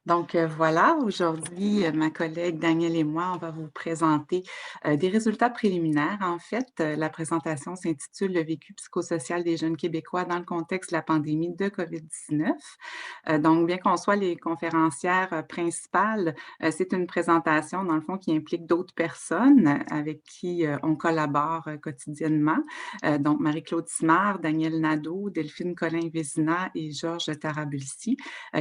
Voilà, aujourd'hui, ma collègue Danielle et moi, on va vous présenter, des résultats préliminaires. En fait, la présentation s'intitule «Le vécu psychosocial des jeunes Québécois dans le contexte de la pandémie de COVID-19». Donc bien qu'on soit les conférencières, principales, c'est une présentation, dans le fond, qui implique d'autres personnes avec qui, on collabore, quotidiennement. Donc Marie-Claude Simard, Daniel Nadeau, Delphine Collin-Vézina et Georges Tarabulsi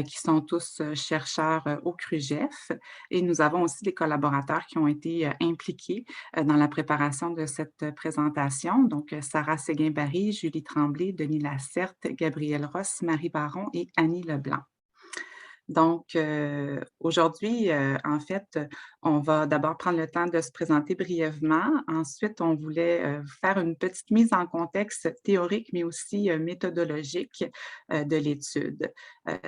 qui sont tous chercheurs au CRUGEF. Et nous avons aussi des collaborateurs qui ont été impliqués dans la préparation de cette présentation. Donc, Sarah Séguin-Barry, Julie Tremblay, Denis Lacerte, Gabrielle Ross, Marie Baron et Annie Leblanc. Donc, aujourd'hui, en fait, on va d'abord prendre le temps de se présenter brièvement. Ensuite, on voulait, faire une petite mise en contexte théorique, mais aussi, méthodologique, de l'étude.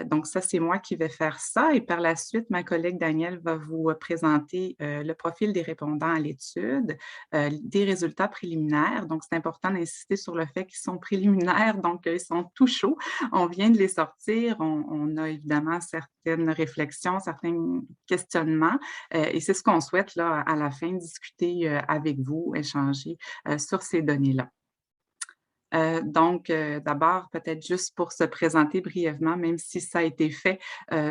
Donc ça, c'est moi qui vais faire ça et par la suite, ma collègue Danielle va vous, présenter, le profil des répondants à l'étude, des résultats préliminaires. Donc c'est important d'insister sur le fait qu'ils sont préliminaires, donc ils sont tout chauds. On vient de les sortir. On a évidemment certaines réflexions, certains questionnements, et c'est ce qu'on souhaite là, à la fin, discuter, avec vous, échanger, sur ces données-là. D'abord, peut-être juste pour se présenter brièvement, même si ça a été fait,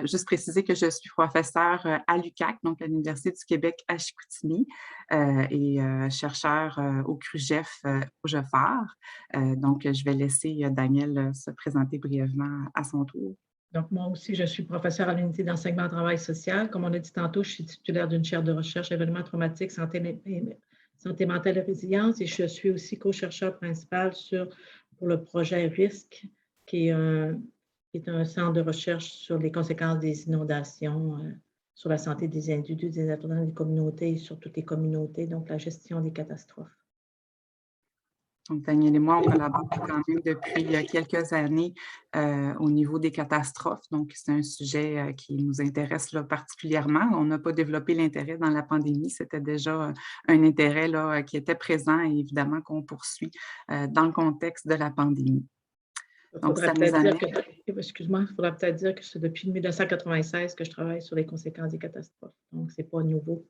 juste préciser que je suis professeure, à l'UQAC, donc à l'Université du Québec à Chicoutimi, et chercheure, au CRUGEF, au JEFAR. Donc, je vais laisser, Danielle, se présenter brièvement à son tour. Donc, moi aussi, je suis professeure à l'unité d'enseignement en travail social. Comme on a dit tantôt, je suis titulaire d'une chaire de recherche événements traumatiques, santé mentale et résilience et je suis aussi co-chercheur principal pour le projet RISC, qui est un centre de recherche sur les conséquences des inondations sur la santé des individus, des habitants des communautés et sur toutes les communautés, donc la gestion des catastrophes. Donc, Daniel et moi, on collabore quand même depuis quelques années au niveau des catastrophes. Donc, c'est un sujet qui nous intéresse là, particulièrement. On n'a pas développé l'intérêt dans la pandémie. C'était déjà un intérêt là, qui était présent et évidemment qu'on poursuit dans le contexte de la pandémie. Il Donc, faudrait ça nous peut-être dire amène. que, excuse-moi, il faudrait peut-être dire que c'est depuis 1996 que je travaille sur les conséquences des catastrophes. Donc, c'est pas nouveau.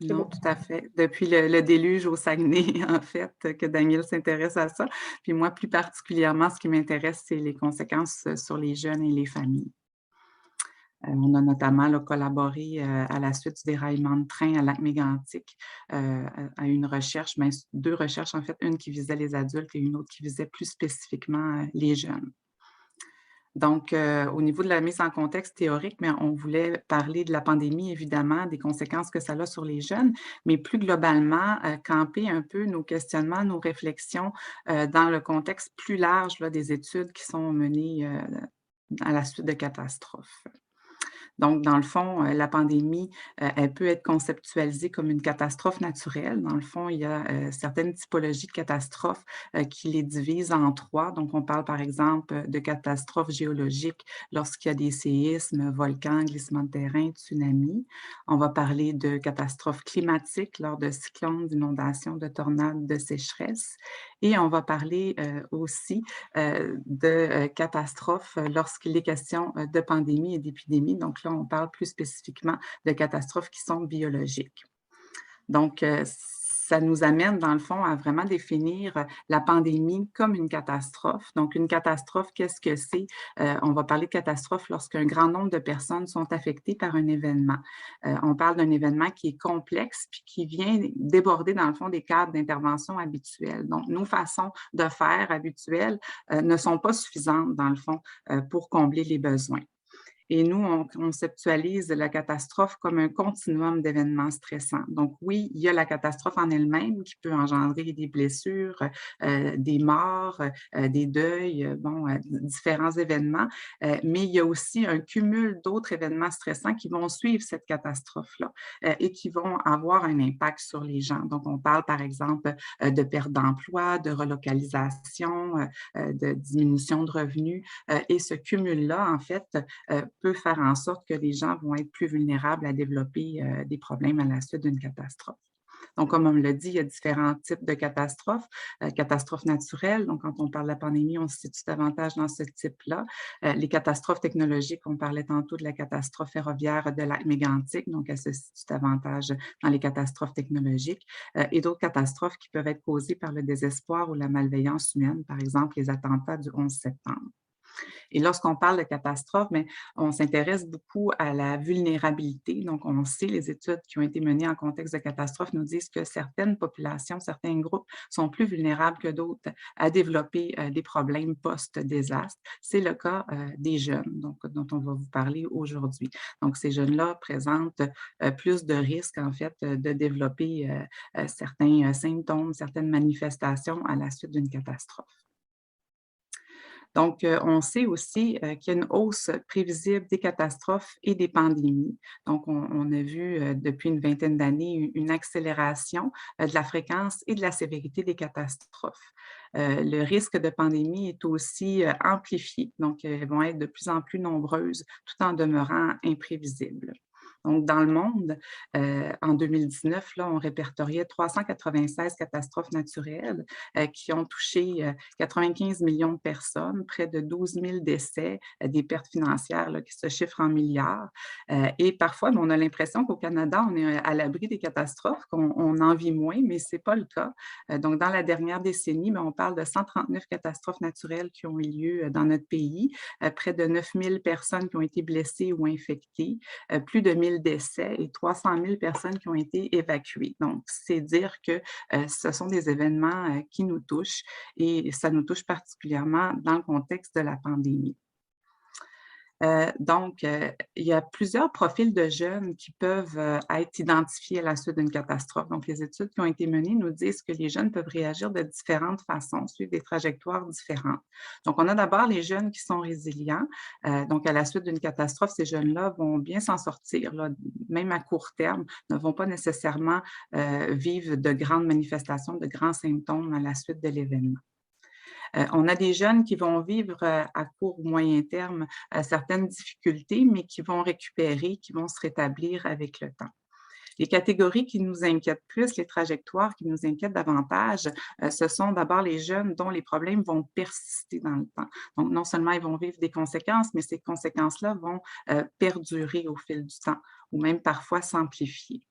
C'est Non, bon. tout à fait. Depuis le déluge au Saguenay, en fait, que Daniel s'intéresse à ça. Puis moi, plus particulièrement, ce qui m'intéresse, c'est les conséquences sur les jeunes et les familles. On a notamment là, collaboré à la suite du déraillement de train à Lac-Mégantic à une recherche, ben, deux recherches en fait, une qui visait les adultes et une autre qui visait plus spécifiquement les jeunes. Donc, au niveau de la mise en contexte théorique, mais on voulait parler de la pandémie, évidemment, des conséquences que ça a sur les jeunes, mais plus globalement, camper un peu nos questionnements, nos réflexions dans le contexte plus large là, des études qui sont menées à la suite de catastrophes. Donc, dans le fond, la pandémie, elle peut être conceptualisée comme une catastrophe naturelle. Dans le fond, il y a, certaines typologies de catastrophes, qui les divisent en 3. Donc, on parle, par exemple, de catastrophes géologiques lorsqu'il y a des séismes, volcans, glissements de terrain, tsunamis. On va parler de catastrophes climatiques lors de cyclones, d'inondations, de tornades, de sécheresse et on va parler, aussi, de, catastrophes lorsqu'il est question, de pandémie et d'épidémie. Donc là, on parle plus spécifiquement de catastrophes qui sont biologiques. Donc, ça nous amène, dans le fond, à vraiment définir la pandémie comme une catastrophe. Donc, une catastrophe, qu'est-ce que c'est? On va parler de catastrophe lorsqu'un grand nombre de personnes sont affectées par un événement. On parle d'un événement qui est complexe puis qui vient déborder, dans le fond, des cadres d'intervention habituels. Donc, nos façons de faire habituelles ne sont pas suffisantes, dans le fond, pour combler les besoins. Et nous, on conceptualise la catastrophe comme un continuum d'événements stressants. Donc oui, il y a la catastrophe en elle-même qui peut engendrer des blessures, des morts, des deuils, bon, différents événements, mais il y a aussi un cumul d'autres événements stressants qui vont suivre cette catastrophe-là et qui vont avoir un impact sur les gens. Donc on parle par exemple de perte d'emploi, de relocalisation, de diminution de revenus et ce cumul-là, en fait, peut faire en sorte que les gens vont être plus vulnérables à développer des problèmes à la suite d'une catastrophe. Donc, comme on l'a dit, il y a différents types de catastrophes. Catastrophes naturelles, donc quand on parle de la pandémie, on se situe davantage dans ce type-là. Les catastrophes technologiques, on parlait tantôt de la catastrophe ferroviaire de lac mégantic, donc elle se situe davantage dans les catastrophes technologiques. Et d'autres catastrophes qui peuvent être causées par le désespoir ou la malveillance humaine, par exemple les attentats du 11 septembre. Et lorsqu'on parle de catastrophe, mais on s'intéresse beaucoup à la vulnérabilité. Donc, on sait, les études qui ont été menées en contexte de catastrophe nous disent que certaines populations, certains groupes sont plus vulnérables que d'autres à développer des problèmes post-désastre. C'est le cas des jeunes, donc, dont on va vous parler aujourd'hui. Donc, ces jeunes-là présentent plus de risques, en fait, de développer certains symptômes, certaines manifestations à la suite d'une catastrophe. Donc, on sait aussi qu'il y a une hausse prévisible des catastrophes et des pandémies. Donc, on a vu depuis une vingtaine d'années une accélération de la fréquence et de la sévérité des catastrophes. Le risque de pandémie est aussi amplifié, donc elles vont être de plus en plus nombreuses tout en demeurant imprévisibles. Donc, dans le monde, en 2019, là, on répertoriait 396 catastrophes naturelles qui ont touché 95 millions de personnes, près de 12 000 décès, des pertes financières là, qui se chiffrent en milliards. Et parfois, on a l'impression qu'au Canada, on est à l'abri des catastrophes, qu'on en vit moins, mais ce n'est pas le cas. Donc, dans la dernière décennie, on parle de 139 catastrophes naturelles qui ont eu lieu dans notre pays, près de 9 000 personnes qui ont été blessées ou infectées, plus de 1 000 décès et 300 000 personnes qui ont été évacuées. Donc, c'est dire que ce sont des événements qui nous touchent et ça nous touche particulièrement dans le contexte de la pandémie. Donc, il y a plusieurs profils de jeunes qui peuvent être identifiés à la suite d'une catastrophe. Donc, les études qui ont été menées nous disent que les jeunes peuvent réagir de différentes façons, suivre des trajectoires différentes. Donc, on a d'abord les jeunes qui sont résilients. Donc, à la suite d'une catastrophe, ces jeunes-là vont bien s'en sortir, là, même à court terme, ne vont pas nécessairement vivre de grandes manifestations, de grands symptômes à la suite de l'événement. On a des jeunes qui vont vivre à court ou moyen terme certaines difficultés, mais qui vont récupérer, qui vont se rétablir avec le temps. Les catégories qui nous inquiètent plus, les trajectoires qui nous inquiètent davantage, ce sont d'abord les jeunes dont les problèmes vont persister dans le temps. Donc, non seulement ils vont vivre des conséquences, mais ces conséquences-là vont perdurer au fil du temps ou même parfois s'amplifier.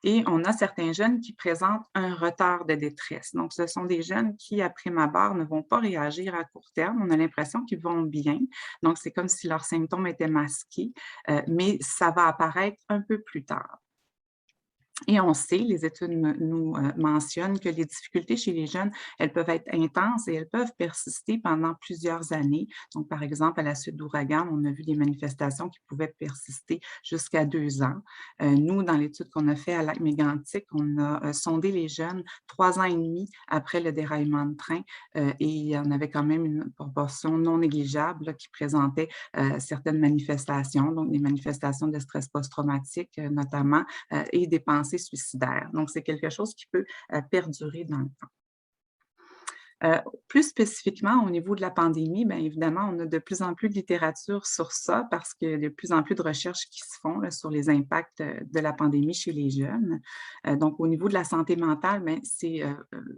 Et on a certains jeunes qui présentent un retard de détresse. Donc, ce sont des jeunes qui, après ma barre, ne vont pas réagir à court terme. On a l'impression qu'ils vont bien. Donc, c'est comme si leurs symptômes étaient masqués, mais ça va apparaître un peu plus tard. Et on sait, les études nous mentionnent que les difficultés chez les jeunes, elles peuvent être intenses et elles peuvent persister pendant plusieurs années. Donc, par exemple, à la suite d'ouragans, on a vu des manifestations qui pouvaient persister jusqu'à 2 ans. Nous, dans l'étude qu'on a fait à Lac-Mégantic, on a sondé les jeunes 3 ans et demi après le déraillement de train et il y en avait quand même une proportion non négligeable là, qui présentait certaines manifestations, donc des manifestations de stress post-traumatique notamment, et des pensées suicidaires. Donc, c'est quelque chose qui peut perdurer dans le temps. Plus spécifiquement, au niveau de la pandémie, bien évidemment, on a de plus en plus de littérature sur ça parce qu'il y a de plus en plus de recherches qui se font là, sur les impacts de la pandémie chez les jeunes. Donc, au niveau de la santé mentale, bien, c'est,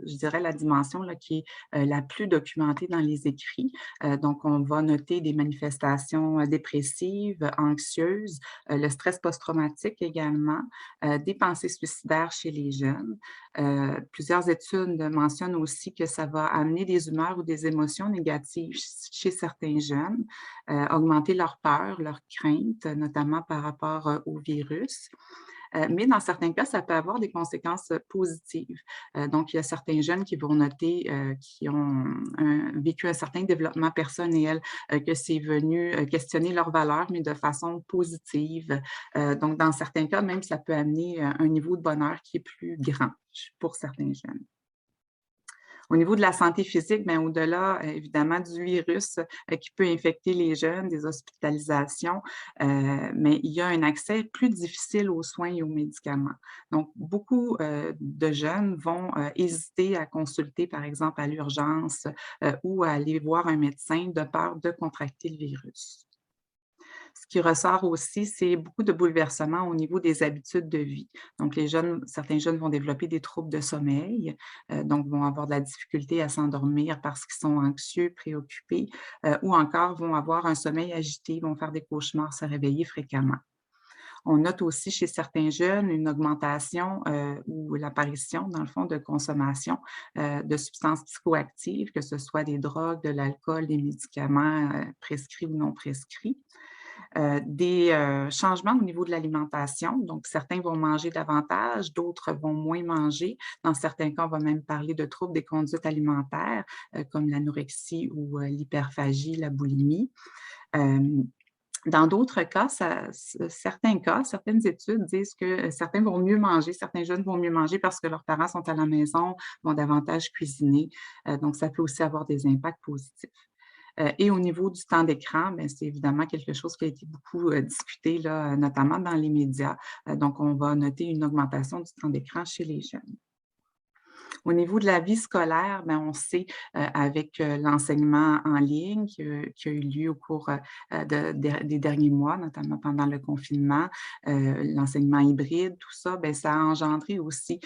je dirais, la dimension là, qui est la plus documentée dans les écrits. Donc, on va noter des manifestations dépressives, anxieuses, le stress post-traumatique également, des pensées suicidaires chez les jeunes. Plusieurs études mentionnent aussi que ça va amener des humeurs ou des émotions négatives chez certains jeunes, augmenter leur peur, leur crainte, notamment par rapport au virus. Mais dans certains cas, ça peut avoir des conséquences positives. Donc, il y a certains jeunes qui vont noter qui ont vécu un certain développement personnel, que c'est venu questionner leurs valeurs, mais de façon positive. Donc, dans certains cas, même, ça peut amener un niveau de bonheur qui est plus grand pour certains jeunes. Au niveau de la santé physique, bien, au-delà, évidemment, du virus qui peut infecter les jeunes, des hospitalisations, mais il y a un accès plus difficile aux soins et aux médicaments. Donc, beaucoup de jeunes vont hésiter à consulter, par exemple, à l'urgence ou à aller voir un médecin de peur de contracter le virus. Ce qui ressort aussi, c'est beaucoup de bouleversements au niveau des habitudes de vie. Donc certains jeunes vont développer des troubles de sommeil, donc vont avoir de la difficulté à s'endormir parce qu'ils sont anxieux, préoccupés, ou encore vont avoir un sommeil agité, vont faire des cauchemars, se réveiller fréquemment. On note aussi chez certains jeunes une augmentation, ou l'apparition, dans le fond, de consommation, de substances psychoactives, que ce soit des drogues, de l'alcool, des médicaments, prescrits ou non prescrits. Des, changements au niveau de l'alimentation, donc certains vont manger davantage, d'autres vont moins manger. Dans certains cas, on va même parler de troubles des conduites alimentaires, comme l'anorexie ou, l'hyperphagie, la boulimie. Hem Dans d'autres cas, certains cas, certaines études disent que certains vont mieux manger, certains jeunes vont mieux manger parce que leurs parents sont à la maison, vont davantage cuisiner, donc ça peut aussi avoir des impacts positifs. Et au niveau du temps d'écran, bien, c'est évidemment quelque chose qui a été beaucoup, discuté là, notamment dans les médias. Donc on va noter une augmentation du temps d'écran chez les jeunes. Au niveau de la vie scolaire, ben, on sait, avec, l'enseignement en ligne qui a eu lieu au cours, des derniers mois, notamment pendant le confinement, l'enseignement hybride, tout ça, ben, ça a engendré aussi,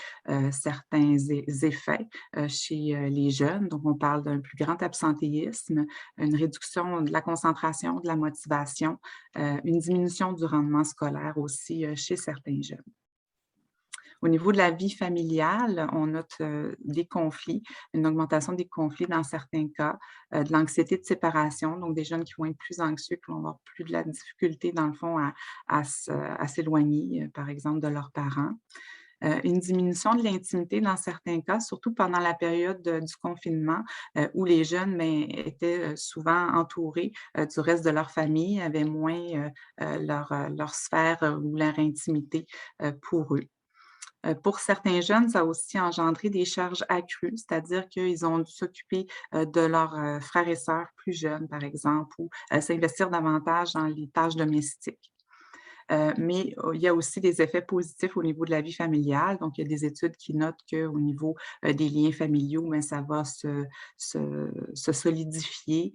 certains effets, chez, les jeunes. Donc on parle d'un plus grand absentéisme, une réduction de la concentration, de la motivation, une diminution du rendement scolaire aussi, chez certains jeunes. Au niveau de la vie familiale, on note, des conflits, une augmentation des conflits dans certains cas, de l'anxiété de séparation, donc des jeunes qui vont être plus anxieux, qui vont avoir plus de la difficulté dans le fond à s'éloigner, par exemple, de leurs parents. Une diminution de l'intimité dans certains cas, surtout pendant la période, du confinement, où les jeunes, ben, étaient, souvent entourés, du reste de leur famille, avaient moins, leur sphère, ou leur intimité, pour eux. Pour certains jeunes, ça a aussi engendré des charges accrues, c'est-à-dire qu'ils ont dû s'occuper, de leurs, frères et sœurs plus jeunes, par exemple, ou, s'investir davantage dans les tâches domestiques. Mais il y a aussi des effets positifs au niveau de la vie familiale. Donc, il y a des études qui notent qu'au niveau, des liens familiaux, ben, ça va se solidifier.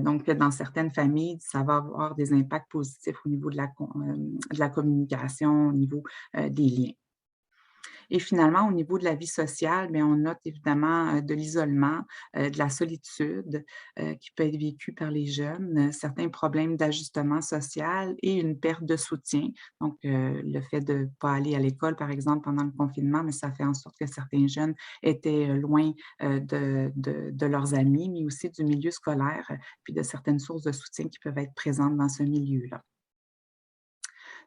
Donc, dans certaines familles, ça va avoir des impacts positifs au niveau de la communication, au niveau, des liens. Et finalement, au niveau de la vie sociale, bien, on note évidemment, de l'isolement, de la solitude, qui peut être vécue par les jeunes, certains problèmes d'ajustement social et une perte de soutien. Donc, le fait de ne pas aller à l'école, par exemple, pendant le confinement, mais ça fait en sorte que certains jeunes étaient, loin, de leurs amis, mais aussi du milieu scolaire, puis de certaines sources de soutien qui peuvent être présentes dans ce milieu-là.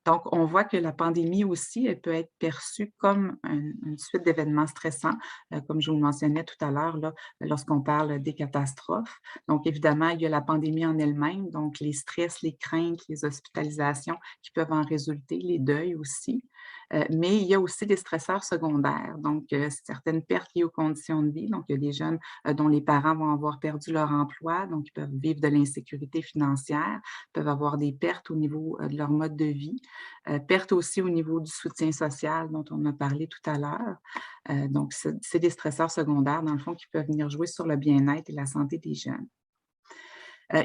Donc, on voit que la pandémie aussi, elle peut être perçue comme une suite d'événements stressants, comme je vous le mentionnais tout à l'heure, là, lorsqu'on parle des catastrophes. Donc, évidemment, il y a la pandémie en elle-même, donc les stress, les craintes, les hospitalisations qui peuvent en résulter, les deuils aussi. Mais il y a aussi des stresseurs secondaires, donc certaines pertes liées aux conditions de vie. Donc, il y a des jeunes, dont les parents vont avoir perdu leur emploi, donc ils peuvent vivre de l'insécurité financière, peuvent avoir des pertes au niveau, de leur mode de vie. Perte aussi au niveau du soutien social dont on a parlé tout à l'heure. Donc c'est des stresseurs secondaires, dans le fond, qui peuvent venir jouer sur le bien-être et la santé des jeunes.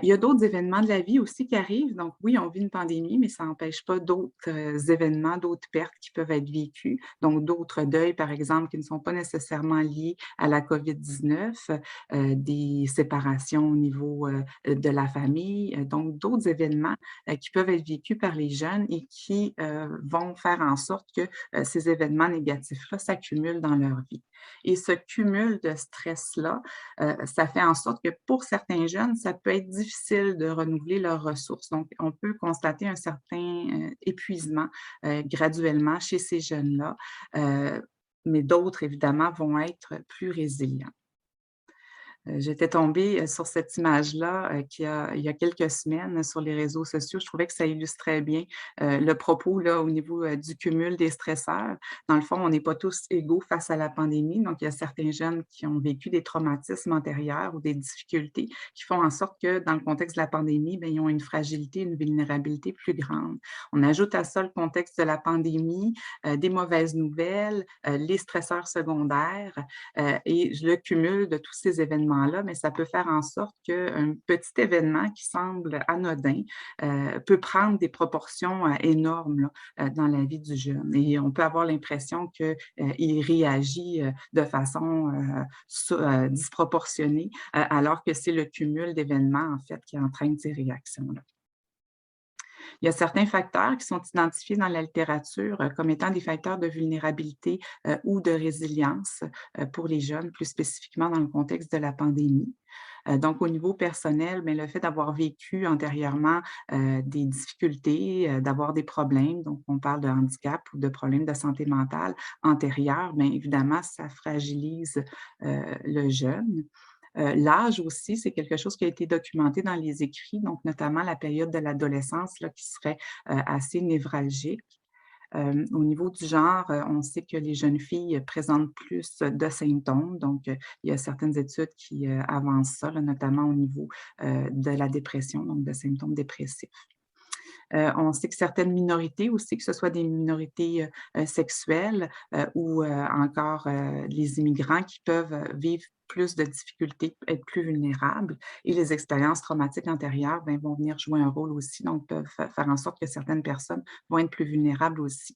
Il y a d'autres événements de la vie aussi qui arrivent. Donc oui, on vit une pandémie, mais ça n'empêche pas d'autres, événements, d'autres pertes qui peuvent être vécues. Donc d'autres deuils, par exemple, qui ne sont pas nécessairement liés à la COVID-19, des séparations au niveau, de la famille, donc d'autres événements, qui peuvent être vécus par les jeunes et qui, vont faire en sorte que, ces événements négatifs-là s'accumulent dans leur vie. Et ce cumul de stress-là, ça fait en sorte que pour certains jeunes, ça peut être difficile de renouveler leurs ressources. Donc, on peut constater un certain, épuisement, graduellement chez ces jeunes-là, mais d'autres, évidemment, vont être plus résilients. J'étais tombée, sur cette image-là, il y a quelques semaines sur les réseaux sociaux. Je trouvais que ça illustrait bien, le propos là, au niveau, du cumul des stresseurs. Dans le fond, on n'est pas tous égaux face à la pandémie, donc il y a certains jeunes qui ont vécu des traumatismes antérieurs ou des difficultés qui font en sorte que, dans le contexte de la pandémie, bien, ils ont une fragilité, une vulnérabilité plus grande. On ajoute à ça le contexte de la pandémie, des mauvaises nouvelles, les stresseurs secondaires, et le cumul de tous ces événements moment-là, mais ça peut faire en sorte qu'un petit événement qui semble anodin peut prendre des proportions énormes là, dans la vie du jeune. Et on peut avoir l'impression qu'il réagit de façon disproportionnée, alors que c'est le cumul d'événements, en fait, qui entraîne ces réactions-là. Il y a certains facteurs qui sont identifiés dans la littérature comme étant des facteurs de vulnérabilité ou de résilience pour les jeunes, plus spécifiquement dans le contexte de la pandémie. Donc, au niveau personnel, bien, le fait d'avoir vécu antérieurement des difficultés, d'avoir des problèmes, donc on parle de handicap ou de problèmes de santé mentale antérieurs, bien évidemment, ça fragilise le jeune. L'âge aussi, c'est quelque chose qui a été documenté dans les écrits, donc notamment la période de l'adolescence là, qui serait assez névralgique. Au niveau du genre, on sait que les jeunes filles présentent plus de symptômes. Donc, il y a certaines études qui avancent ça, là, notamment au niveau de la dépression, donc de symptômes dépressifs. On sait que certaines minorités aussi, que ce soit des minorités sexuelles ou encore les immigrants qui peuvent vivre plus de difficultés, être plus vulnérables. Et les expériences traumatiques antérieures ben, vont venir jouer un rôle aussi, donc peuvent faire en sorte que certaines personnes vont être plus vulnérables aussi.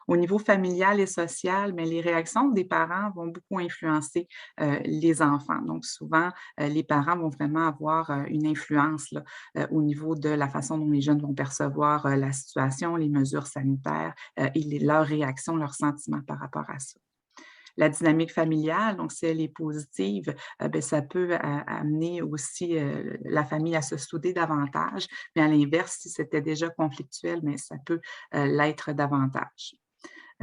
Au niveau familial et social, mais les réactions des parents vont beaucoup influencer les enfants. Donc, souvent, les parents vont vraiment avoir une influence là, au niveau de la façon dont les jeunes vont percevoir la situation, les mesures sanitaires et leurs réactions, leurs sentiments par rapport à ça. La dynamique familiale, donc si elle est positive, ben, ça peut amener aussi la famille à se souder davantage, mais à l'inverse, si c'était déjà conflictuel, mais ça peut l'être davantage.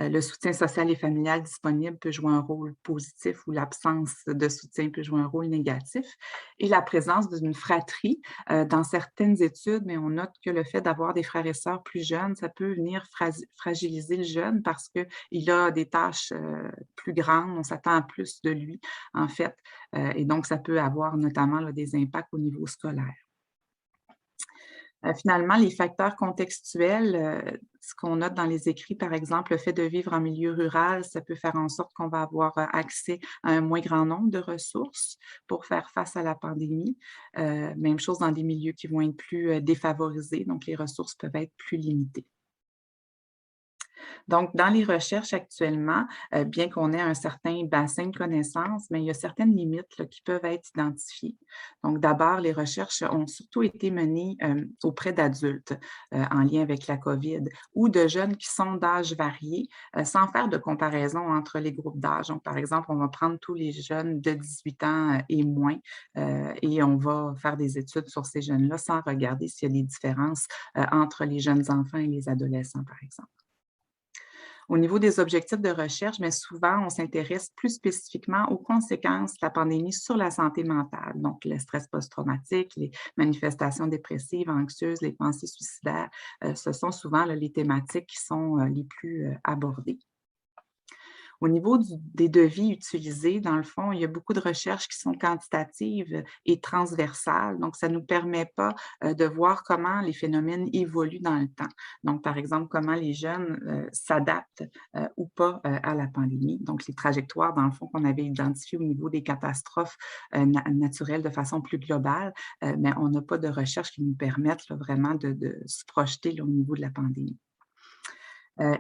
Le soutien social et familial disponible peut jouer un rôle positif ou l'absence de soutien peut jouer un rôle négatif. Et la présence d'une fratrie, dans certaines études, mais on note que le fait d'avoir des frères et sœurs plus jeunes, ça peut venir fragiliser le jeune parce qu'il a des tâches plus grandes, on s'attend à plus de lui, en fait. Et donc, ça peut avoir notamment là, des impacts au niveau scolaire. Finalement, les facteurs contextuels, ce qu'on note dans les écrits, par exemple, le fait de vivre en milieu rural, ça peut faire en sorte qu'on va avoir accès à un moins grand nombre de ressources pour faire face à la pandémie. Même chose dans des milieux qui vont être plus défavorisés, donc les ressources peuvent être plus limitées. Donc, dans les recherches actuellement, bien qu'on ait un certain bassin de connaissances, mais il y a certaines limites là, qui peuvent être identifiées. Donc, d'abord, les recherches ont surtout été menées auprès d'adultes en lien avec la COVID ou de jeunes qui sont d'âge varié, sans faire de comparaison entre les groupes d'âge. Donc, par exemple, on va prendre tous les jeunes de 18 ans et moins et on va faire des études sur ces jeunes-là sans regarder s'il y a des différences entre les jeunes enfants et les adolescents, par exemple. Au niveau des objectifs de recherche, mais souvent, on s'intéresse plus spécifiquement aux conséquences de la pandémie sur la santé mentale, donc le stress post-traumatique, les manifestations dépressives, anxieuses, les pensées suicidaires. Ce sont souvent là, les thématiques qui sont les plus abordées. Au niveau des devis utilisés, dans le fond, il y a beaucoup de recherches qui sont quantitatives et transversales. Donc, ça ne nous permet pas de voir comment les phénomènes évoluent dans le temps. Donc, par exemple, comment les jeunes s'adaptent ou pas à la pandémie. Donc, les trajectoires, dans le fond, qu'on avait identifiées au niveau des catastrophes naturelles de façon plus globale, mais on n'a pas de recherches qui nous permettent là, vraiment de se projeter là, au niveau de la pandémie.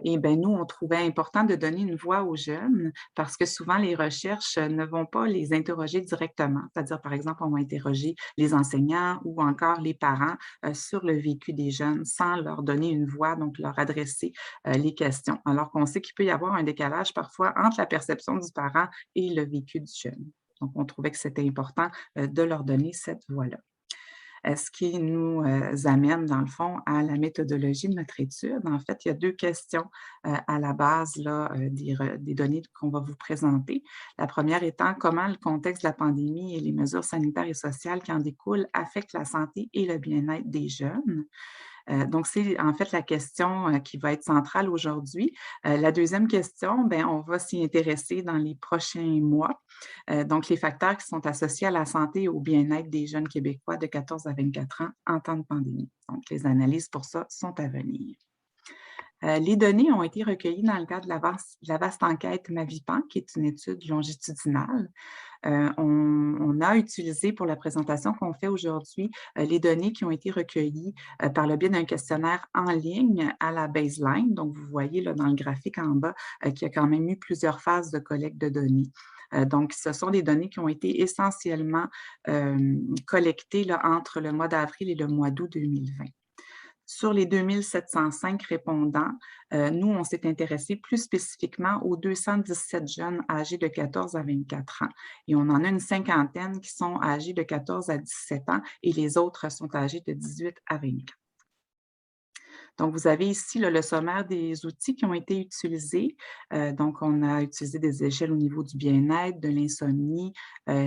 Et bien, nous, on trouvait important de donner une voix aux jeunes parce que souvent, les recherches ne vont pas les interroger directement. C'est-à-dire, par exemple, on va interroger les enseignants ou encore les parents sur le vécu des jeunes sans leur donner une voix, donc leur adresser les questions. Alors qu'on sait qu'il peut y avoir un décalage parfois entre la perception du parent et le vécu du jeune. Donc, on trouvait que c'était important de leur donner cette voix-là. Ce qui nous amène, dans le fond, à la méthodologie de notre étude. En fait, il y a 2 questions à la base là, des données qu'on va vous présenter. La première étant comment le contexte de la pandémie et les mesures sanitaires et sociales qui en découlent affectent la santé et le bien-être des jeunes. Donc, c'est en fait la question qui va être centrale aujourd'hui. La deuxième question, bien, on va s'y intéresser dans les prochains mois. Donc, les facteurs qui sont associés à la santé et au bien-être des jeunes Québécois de 14 à 24 ans en temps de pandémie. Donc, les analyses pour ça sont à venir. Les données ont été recueillies dans le cadre de la vaste enquête Mavipan, qui est une étude longitudinale. On a utilisé pour la présentation qu'on fait aujourd'hui les données qui ont été recueillies par le biais d'un questionnaire en ligne à la baseline. Donc, vous voyez là, dans le graphique en bas qu'il y a quand même eu plusieurs phases de collecte de données. Donc, ce sont des données qui ont été essentiellement collectées là, entre le mois d'avril et le mois d'août 2020. Sur les 2705 répondants, nous, on s'est intéressé plus spécifiquement aux 217 jeunes âgés de 14 à 24 ans. Et on en a une cinquantaine qui sont âgés de 14 à 17 ans et les autres sont âgés de 18 à 24. Donc, vous avez ici là, le sommaire des outils qui ont été utilisés. Donc, on a utilisé des échelles au niveau du bien-être, de l'insomnie,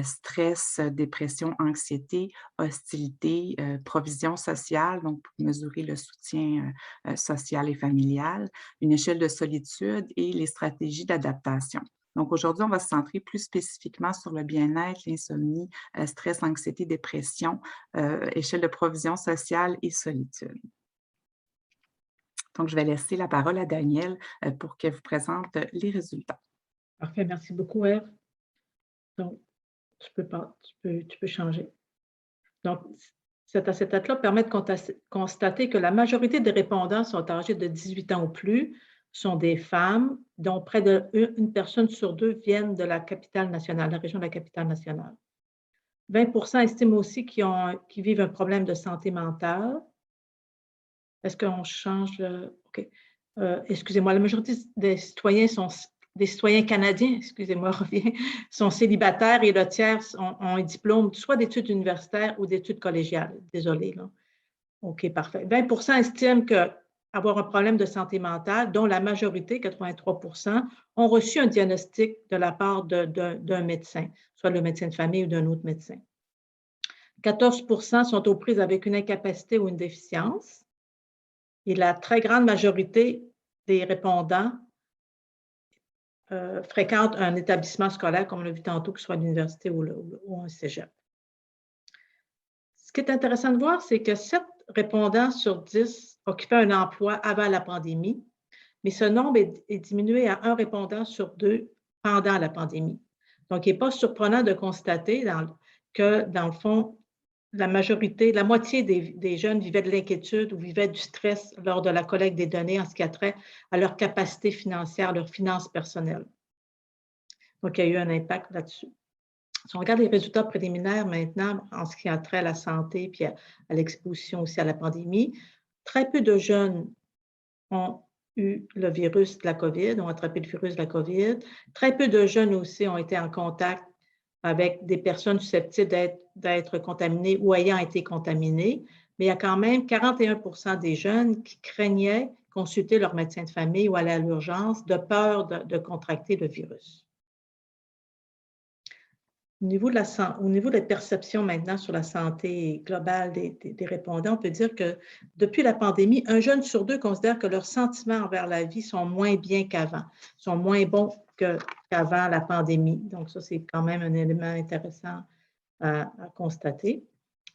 stress, dépression, anxiété, hostilité, provision sociale, donc pour mesurer le soutien social et familial, une échelle de solitude et les stratégies d'adaptation. Donc, aujourd'hui, on va se centrer plus spécifiquement sur le bien-être, l'insomnie, stress, anxiété, dépression, échelle de provision sociale et solitude. Donc, je vais laisser la parole à Danielle pour qu'elle vous présente les résultats. Parfait, merci beaucoup, Ève. Donc, tu peux changer. Donc, cet acétate-là permet de constater que la majorité des répondants sont âgés de 18 ans ou plus, sont des femmes, dont près d'une personne sur deux viennent de la capitale nationale, la région de la capitale nationale. 20% estiment aussi qu'ils vivent un problème de santé mentale. Est-ce qu'on change? OK. Excusez-moi, la majorité des citoyens canadiens, excusez-moi, revient, sont célibataires et le tiers ont un diplôme soit d'études universitaires ou d'études collégiales. Désolée, là. OK, parfait. 20% estiment avoir un problème de santé mentale, dont la majorité, 83%, ont reçu un diagnostic de la part d'un médecin, soit le médecin de famille ou d'un autre médecin. 14% sont aux prises avec une incapacité ou une déficience. Et la très grande majorité des répondants fréquentent un établissement scolaire, comme on l'a vu tantôt, que ce soit l'université ou un cégep. Ce qui est intéressant de voir, c'est que 7 répondants sur 10 occupaient un emploi avant la pandémie, mais ce nombre est diminué à 1 répondant sur 2 pendant la pandémie. Donc, il n'est pas surprenant de constater que, dans le fond, la moitié des jeunes vivaient de l'inquiétude ou vivaient du stress lors de la collecte des données en ce qui a trait à leur capacité financière, leurs finances personnelles. Donc, il y a eu un impact là-dessus. Si on regarde les résultats préliminaires maintenant en ce qui a trait à la santé puis à l'exposition aussi à la pandémie, très peu de jeunes ont eu le virus de la COVID, ont attrapé le virus de la COVID. Très peu de jeunes aussi ont été en contact avec des personnes susceptibles d'être contaminées ou ayant été contaminées, mais il y a quand même 41% des jeunes qui craignaient consulter leur médecin de famille ou aller à l'urgence de peur de contracter le virus. Au niveau des perceptions maintenant sur la santé globale des répondants, on peut dire que depuis la pandémie, 1 jeune sur 2 considère que leurs sentiments envers la vie sont moins bien qu'avant, sont moins bons qu'avant la pandémie. Donc, ça, c'est quand même un élément intéressant à constater.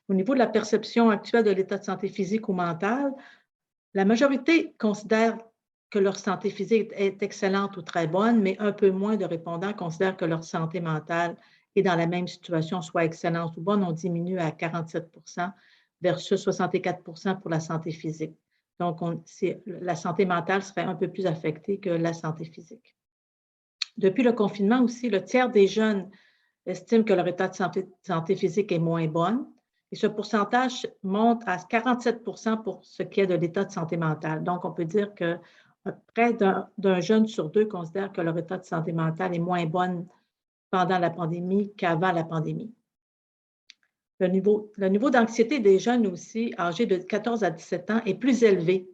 Au niveau de la perception actuelle de l'état de santé physique ou mental, la majorité considère que leur santé physique est excellente ou très bonne, mais un peu moins de répondants considèrent que leur santé mentale est dans la même situation, soit excellente ou bonne. On diminue à 47% versus 64% pour la santé physique. Donc, la santé mentale serait un peu plus affectée que la santé physique. Depuis le confinement aussi, le tiers des jeunes estiment que leur état de santé physique est moins bon. Et ce pourcentage monte à 47% pour ce qui est de l'état de santé mentale. Donc, on peut dire que près d'un jeune sur 2 considère que leur état de santé mentale est moins bon pendant la pandémie qu'avant la pandémie. Le niveau d'anxiété des jeunes aussi, âgés de 14 à 17 ans, est plus élevé.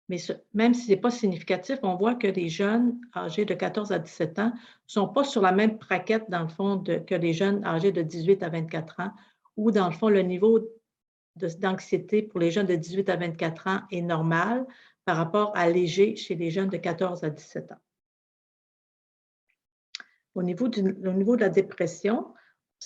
Mais même si ce n'est pas significatif, on voit que les jeunes âgés de 14 à 17 ans ne sont pas sur la même braquette, dans le fond, que les jeunes âgés de 18 à 24 ans, où, dans le fond, le niveau d'anxiété pour les jeunes de 18 à 24 ans est normal par rapport à léger chez les jeunes de 14 à 17 ans. Au niveau de la dépression,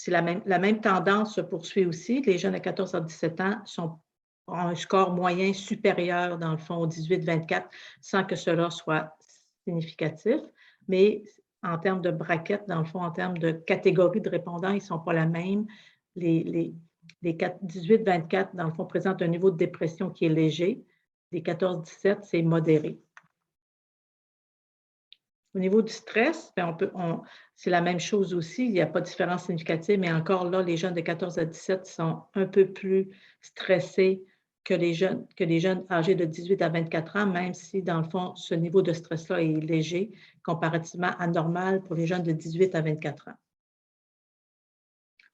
la même tendance se poursuit aussi. Les jeunes de 14 à 17 ans sont un score moyen supérieur, dans le fond, au 18-24, sans que cela soit significatif. Mais en termes de braquettes, dans le fond, en termes de catégorie de répondants, ils ne sont pas la même. Les 18-24, dans le fond, présentent un niveau de dépression qui est léger. Les 14-17, c'est modéré. Au niveau du stress, bien, c'est la même chose aussi. Il n'y a pas de différence significative, mais encore là, les jeunes de 14 à 17 sont un peu plus stressés que les jeunes âgés de 18 à 24 ans, même si, dans le fond, ce niveau de stress-là est léger, comparativement à normal pour les jeunes de 18 à 24 ans.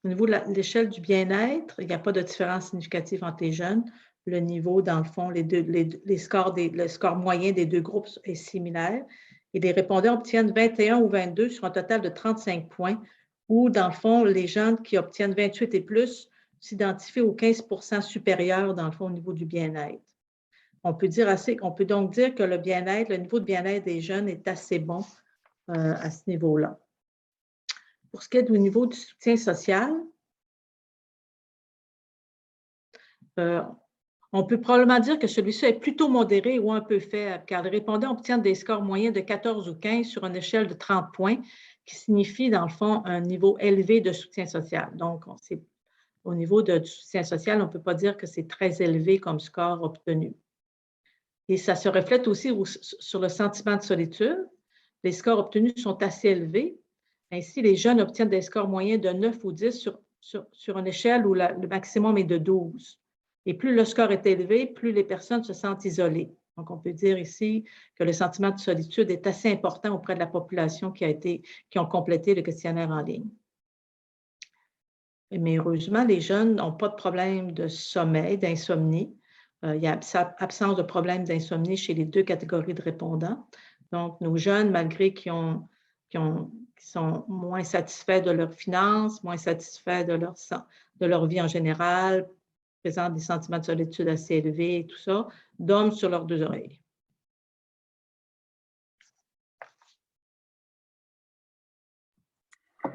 Au niveau de l'échelle du bien-être, il n'y a pas de différence significative entre les jeunes. Le niveau, dans le fond, le score moyen des deux groupes est similaire. Et les répondants obtiennent 21 ou 22 sur un total de 35 points, où, dans le fond, les jeunes qui obtiennent 28 et plus s'identifient aux 15% supérieurs, dans le fond, au niveau du bien-être. On peut donc dire que le niveau de bien-être des jeunes est assez bon à ce niveau-là. Pour ce qui est du niveau du soutien social, on peut probablement dire que celui-ci est plutôt modéré ou un peu faible, car les répondants obtiennent des scores moyens de 14 ou 15 sur une échelle de 30 points, qui signifie, dans le fond, un niveau élevé de soutien social. Donc, au niveau du soutien social, on ne peut pas dire que c'est très élevé comme score obtenu. Et ça se reflète aussi sur le sentiment de solitude. Les scores obtenus sont assez élevés. Ainsi, les jeunes obtiennent des scores moyens de 9 ou 10 sur une échelle où le maximum est de 12. Et plus le score est élevé, plus les personnes se sentent isolées. Donc, on peut dire ici que le sentiment de solitude est assez important auprès de la population qui ont complété le questionnaire en ligne. Mais heureusement, les jeunes n'ont pas de problème de sommeil, d'insomnie. Il y a absence de problème d'insomnie chez les deux catégories de répondants. Donc, nos jeunes, malgré qui sont moins satisfaits de leurs finances, moins satisfaits de leur vie en général, présentent des sentiments de solitude assez élevés et tout ça, dorment sur leurs deux oreilles.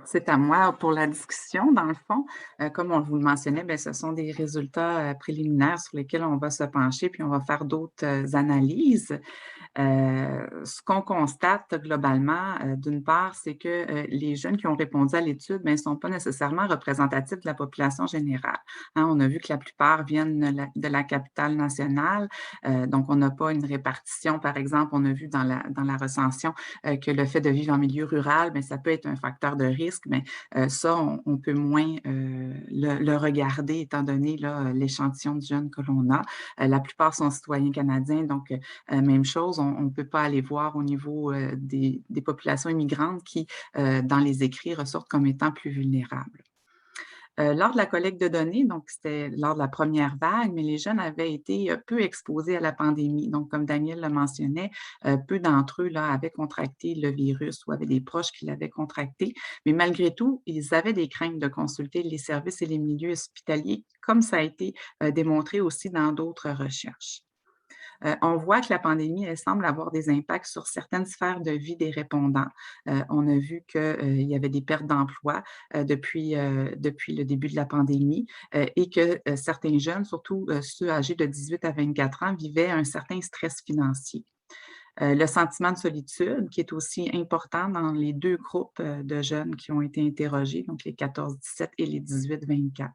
C'est à moi pour la discussion, dans le fond. Comme on vous le mentionnait, bien, ce sont des résultats préliminaires sur lesquels on va se pencher, puis on va faire d'autres analyses. Ce qu'on constate globalement, d'une part, c'est que les jeunes qui ont répondu à l'étude ne sont pas nécessairement représentatifs de la population générale. Hein, on a vu que la plupart viennent de la capitale nationale, donc on n'a pas une répartition. Par exemple, on a vu dans la recension que le fait de vivre en milieu rural, bien, ça peut être un facteur de risque, mais ça, on peut moins le regarder étant donné l'échantillon de jeunes que l'on a. La plupart sont citoyens canadiens, donc même chose, on ne peut pas aller voir au niveau des populations immigrantes qui, dans les écrits, ressortent comme étant plus vulnérables. Lors de la collecte de données, donc c'était lors de la première vague, mais les jeunes avaient été peu exposés à la pandémie. Donc, comme Daniel le mentionnait, peu d'entre eux avaient contracté le virus ou avaient des proches qui l'avaient contracté. Mais malgré tout, ils avaient des craintes de consulter les services et les milieux hospitaliers, comme ça a été démontré aussi dans d'autres recherches. On voit que la pandémie, elle semble avoir des impacts sur certaines sphères de vie des répondants. On a vu qu'il y avait des pertes d'emploi depuis le début de la pandémie et que certains jeunes, surtout ceux âgés de 18 à 24 ans, vivaient un certain stress financier. Le sentiment de solitude, qui est aussi important dans les deux groupes de jeunes qui ont été interrogés, donc les 14-17 et les 18-24.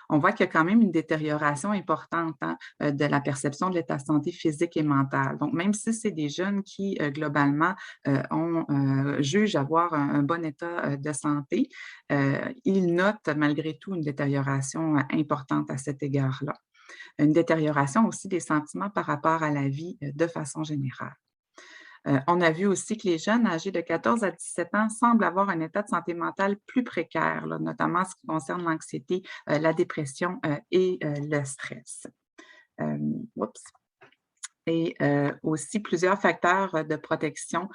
On voit qu'il y a quand même une détérioration importante de la perception de l'état de santé physique et mental. Donc, même si c'est des jeunes qui, globalement, jugent avoir un bon état de santé, ils notent malgré tout une détérioration importante à cet égard-là. Une détérioration aussi des sentiments par rapport à la vie de façon générale. On a vu aussi que les jeunes âgés de 14 à 17 ans semblent avoir un état de santé mentale plus précaire, notamment en ce qui concerne l'anxiété, la dépression et le stress. Oups. Et aussi, plusieurs facteurs de protection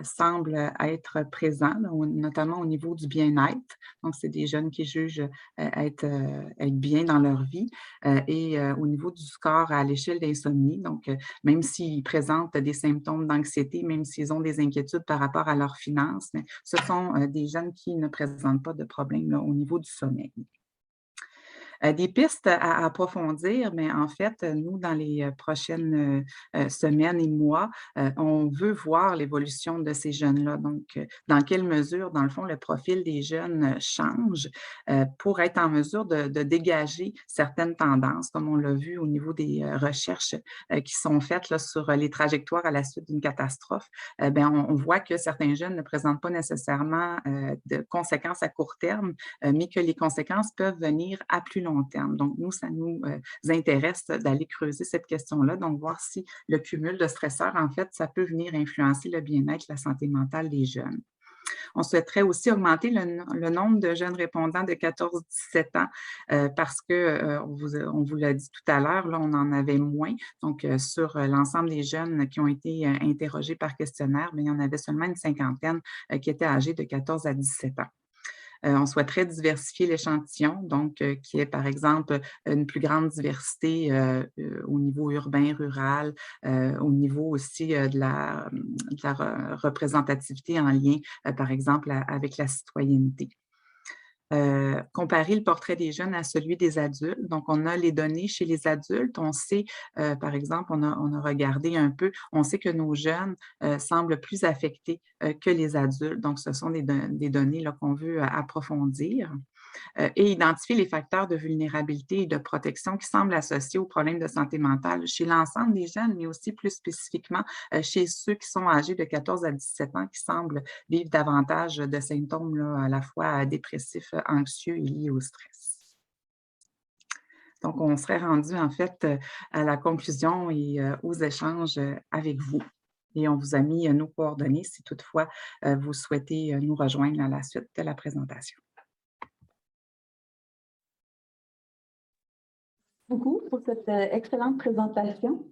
semblent être présents, notamment au niveau du bien-être. Donc, c'est des jeunes qui jugent être bien dans leur vie et au niveau du score à l'échelle d'insomnie. Donc, même s'ils présentent des symptômes d'anxiété, même s'ils ont des inquiétudes par rapport à leurs finances, mais ce sont des jeunes qui ne présentent pas de problème au niveau du sommeil. Des pistes à approfondir, mais en fait, nous, dans les prochaines semaines et mois, on veut voir l'évolution de ces jeunes-là. Donc, dans quelle mesure, dans le fond, le profil des jeunes change pour être en mesure de dégager certaines tendances, comme on l'a vu au niveau des recherches qui sont faites là, sur les trajectoires à la suite d'une catastrophe. Bien, on voit que certains jeunes ne présentent pas nécessairement de conséquences à court terme, mais que les conséquences peuvent venir à plus long terme. Donc, nous, ça nous intéresse d'aller creuser cette question-là, donc voir si le cumul de stresseurs, en fait, ça peut venir influencer le bien-être, la santé mentale des jeunes. On souhaiterait aussi augmenter le nombre de jeunes répondants de 14-17 ans parce que, on vous l'a dit tout à l'heure, là, on en avait moins. Donc, sur l'ensemble des jeunes qui ont été interrogés par questionnaire, bien, il y en avait seulement une cinquantaine qui étaient âgés de 14 à 17 ans. On souhaiterait diversifier l'échantillon, donc qu'il y ait, par exemple, une plus grande diversité au niveau urbain, rural, au niveau aussi de la représentativité en lien, par exemple, avec la citoyenneté. Comparer le portrait des jeunes à celui des adultes. Donc, on a les données chez les adultes. On sait, par exemple, on a regardé un peu, on sait que nos jeunes semblent plus affectés que les adultes. Donc, ce sont des données qu'on veut approfondir. Et identifier les facteurs de vulnérabilité et de protection qui semblent associés aux problèmes de santé mentale chez l'ensemble des jeunes, mais aussi plus spécifiquement chez ceux qui sont âgés de 14 à 17 ans, qui semblent vivre davantage de symptômes là, à la fois dépressifs, anxieux et liés au stress. Donc, on serait rendu en fait à la conclusion et aux échanges avec vous. Et on vous a mis nos coordonnées si toutefois vous souhaitez nous rejoindre à la suite de la présentation. Beaucoup pour cette excellente présentation.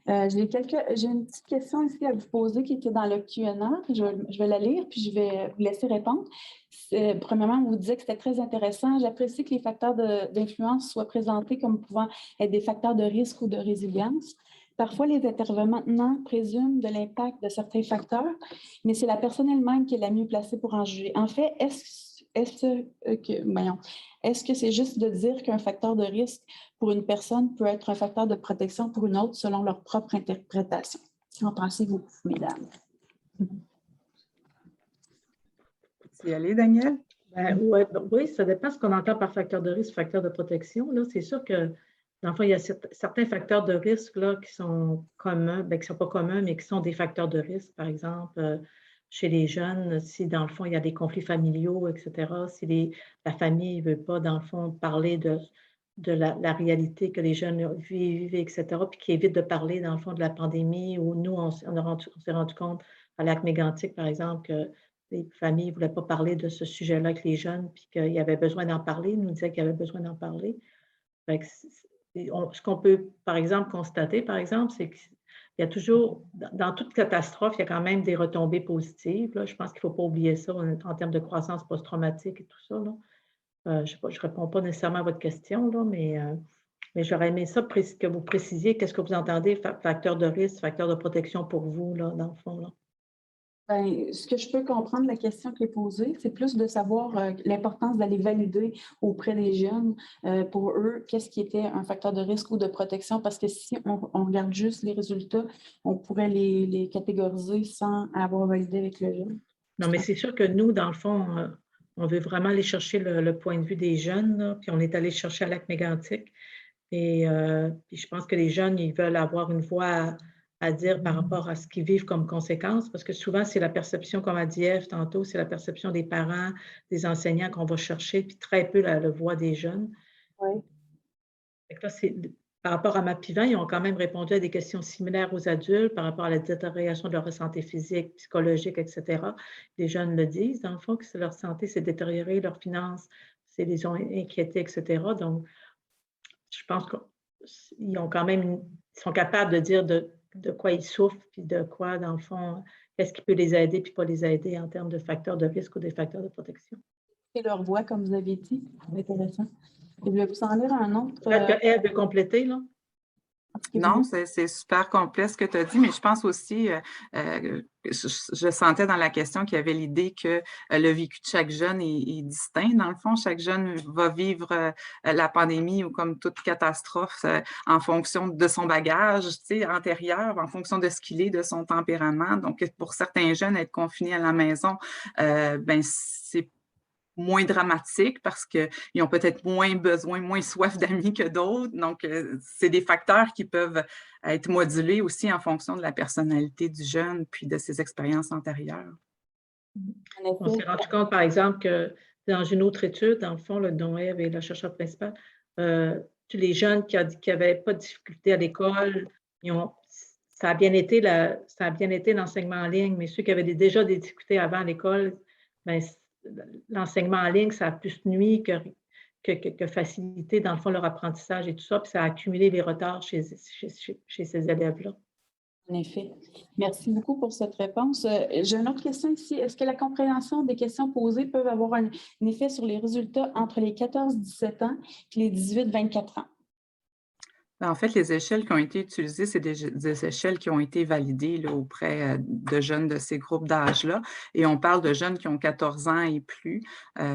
J'ai une petite question ici à vous poser qui était dans le Q&A. Je vais la lire puis je vais vous laisser répondre. Premièrement, vous disiez que c'était très intéressant. J'apprécie que les facteurs d'influence soient présentés comme pouvant être des facteurs de risque ou de résilience. Parfois, les intervenants présument de l'impact de certains facteurs, mais c'est la personne elle-même qui est la mieux placée pour en juger. En fait, est-ce que c'est juste de dire qu'un facteur de risque pour une personne peut être un facteur de protection pour une autre selon leur propre interprétation? Qu'en pensez-vous, mesdames? Tu y aller, Danielle? Oui, ça dépend de ce qu'on entend par facteur de risque, facteur de protection. C'est sûr que, dans le fond, il y a certains facteurs de risque là, qui sont communs, qui ne sont pas communs, mais qui sont des facteurs de risque. Par exemple, chez les jeunes, si dans le fond, il y a des conflits familiaux, etc., si la famille ne veut pas, dans le fond, parler de la réalité que les jeunes vivent, etc., puis qui évite de parler, dans le fond, de la pandémie, où nous, on s'est rendu compte à Lac-Mégantic, par exemple, que les familles ne voulaient pas parler de ce sujet-là avec les jeunes, puis qu'il y avait besoin d'en parler. Ils nous disaient qu'il y avait besoin d'en parler. Ce qu'on peut, par exemple, constater, par exemple, c'est qu'il y a toujours, dans toute catastrophe, il y a quand même des retombées positives. Là. Je pense qu'il ne faut pas oublier ça en termes de croissance post-traumatique et tout ça. Là. Je ne réponds pas nécessairement à votre question, là, mais j'aurais aimé ça que vous précisiez qu'est-ce que vous entendez, facteur de risque, facteur de protection pour vous, là, dans le fond. Là. Bien, ce que je peux comprendre, la question qui est posée, c'est plus de savoir l'importance d'aller valider auprès des jeunes, pour eux, qu'est-ce qui était un facteur de risque ou de protection, parce que si on regarde juste les résultats, on pourrait les catégoriser sans avoir validé avec le jeune. Non, mais c'est sûr que nous, dans le fond, on veut vraiment aller chercher le point de vue des jeunes, là, puis on est allé chercher à Lac-Mégantic. Et puis je pense que les jeunes, ils veulent avoir une voix à dire par rapport à ce qu'ils vivent comme conséquence, parce que souvent, c'est la perception, comme a dit Ève tantôt, c'est la perception des parents, des enseignants qu'on va chercher, puis très peu la voix des jeunes. Oui. Fait que là, par rapport à MAP-20, ils ont quand même répondu à des questions similaires aux adultes par rapport à la détérioration de leur santé physique, psychologique, etc. Les jeunes le disent, dans le fond, que leur santé s'est détériorée, leurs finances, c'est les ont inquiétés, etc. Donc, je pense qu'ils ont quand même, ils sont capables de dire de quoi ils souffrent, puis de quoi, dans le fond, qu'est-ce qui peut les aider, puis pas les aider en termes de facteurs de risque ou des facteurs de protection. Et leur voix, comme vous avez dit, intéressant. Et je vais vous en lire un autre. Peut-être qu'Ève veut compléter, là. Non, c'est super complet ce que tu as dit, mais je pense aussi, je sentais dans la question qu'il y avait l'idée que le vécu de chaque jeune est distinct. Dans le fond, chaque jeune va vivre la pandémie ou comme toute catastrophe en fonction de son bagage, tu sais, antérieur, en fonction de ce qu'il est, de son tempérament. Donc, pour certains jeunes, être confinés à la maison, ben, c'est moins dramatique parce qu'ils ont peut-être moins besoin, moins soif d'amis que d'autres. Donc, c'est des facteurs qui peuvent être modulés aussi en fonction de la personnalité du jeune puis de ses expériences antérieures. On s'est rendu compte, par exemple, que dans une autre étude, dans le fond, dont Ève est la chercheure principale, tous les jeunes qui n'avaient pas de difficulté à l'école, ça a bien été l'enseignement en ligne, mais ceux qui avaient déjà des difficultés avant l'école, ben, l'enseignement en ligne, ça a plus nuit que faciliter, dans le fond, leur apprentissage et tout ça, puis ça a accumulé les retards chez ces élèves-là. En effet. Merci beaucoup pour cette réponse. J'ai une autre question ici. Est-ce que la compréhension des questions posées peut avoir un effet sur les résultats entre les 14-17 ans et les 18-24 ans? En fait, les échelles qui ont été utilisées, c'est des échelles qui ont été validées là, auprès de jeunes de ces groupes d'âge-là. Et on parle de jeunes qui ont 14 ans et plus.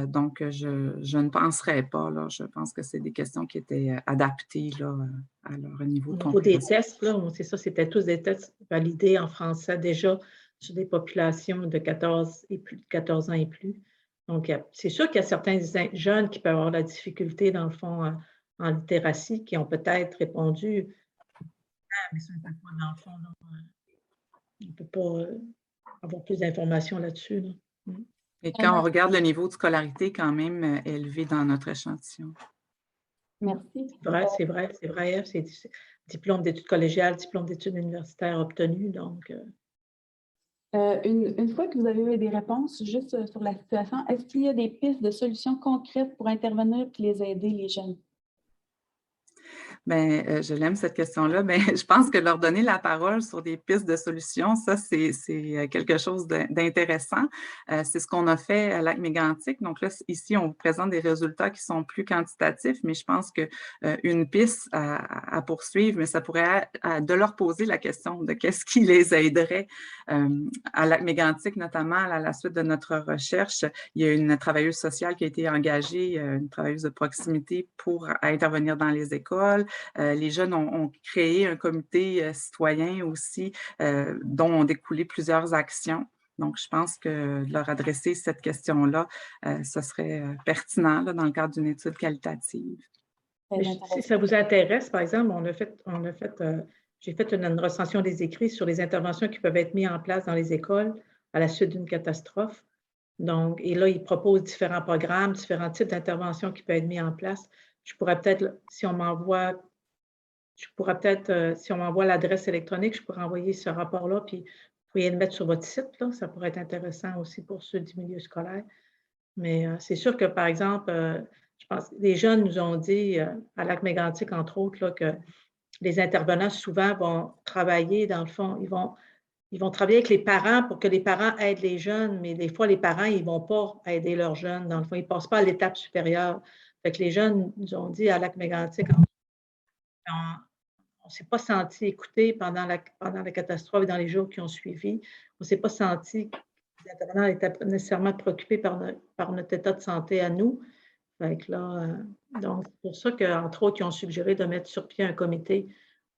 Donc, je ne penserais pas. Là, je pense que c'est des questions qui étaient adaptées là, à leur niveau de compréhension. Au niveau des tests, là, c'est ça, c'était tous des tests validés en français déjà sur des populations de 14 ans et plus. Donc, c'est sûr qu'il y a certains jeunes qui peuvent avoir la difficulté, dans le fond, en littératie, qui ont peut-être répondu, mais ça n'est pas dans le fond, là, on ne peut pas avoir plus d'informations là-dessus. Là. Et quand on regarde le niveau de scolarité, quand même élevé dans notre échantillon. Merci. C'est vrai, Ève, c'est diplôme d'études collégiales, diplôme d'études universitaires obtenu, donc… Une fois que vous avez eu des réponses juste sur la situation, est-ce qu'il y a des pistes de solutions concrètes pour intervenir et les aider, les jeunes? Bien, je l'aime cette question-là. Bien, je pense que leur donner la parole sur des pistes de solutions, ça, c'est quelque chose d'intéressant. C'est ce qu'on a fait à Lac-Mégantic. Donc là, ici, on vous présente des résultats qui sont plus quantitatifs, mais je pense qu'une piste à poursuivre, mais ça pourrait être de leur poser la question de qu'est-ce qui les aiderait. À Lac-Mégantic, notamment, à la suite de notre recherche, il y a une travailleuse sociale qui a été engagée, une travailleuse de proximité pour intervenir dans les écoles. Les jeunes ont créé un comité citoyen aussi, dont ont découlé plusieurs actions. Donc, je pense que de leur adresser cette question-là, ce serait pertinent là, dans le cadre d'une étude qualitative. Si ça vous intéresse, par exemple, j'ai fait une recension des écrits sur les interventions qui peuvent être mises en place dans les écoles à la suite d'une catastrophe. Donc, et là, ils proposent différents programmes, différents types d'interventions qui peuvent être mis en place. Je pourrais peut-être, si on m'envoie l'adresse électronique, je pourrais envoyer ce rapport-là, puis vous pourriez le mettre sur votre site. Là. Ça pourrait être intéressant aussi pour ceux du milieu scolaire. Mais c'est sûr que, par exemple, je pense que les jeunes nous ont dit, à Lac-Mégantic, entre autres, là, que les intervenants, souvent, vont travailler, dans le fond, ils vont travailler avec les parents pour que les parents aident les jeunes, mais des fois, les parents, ils ne vont pas aider leurs jeunes. Dans le fond, ils ne passent pas à l'étape supérieure. Fait que les jeunes nous ont dit à Lac-Mégantic, on ne s'est pas senti écouté pendant la catastrophe et dans les jours qui ont suivi. On ne s'est pas senti que les intervenants étaient nécessairement préoccupés par notre état de santé à nous. Fait que là, donc, c'est pour ça qu'entre autres, ils ont suggéré de mettre sur pied un comité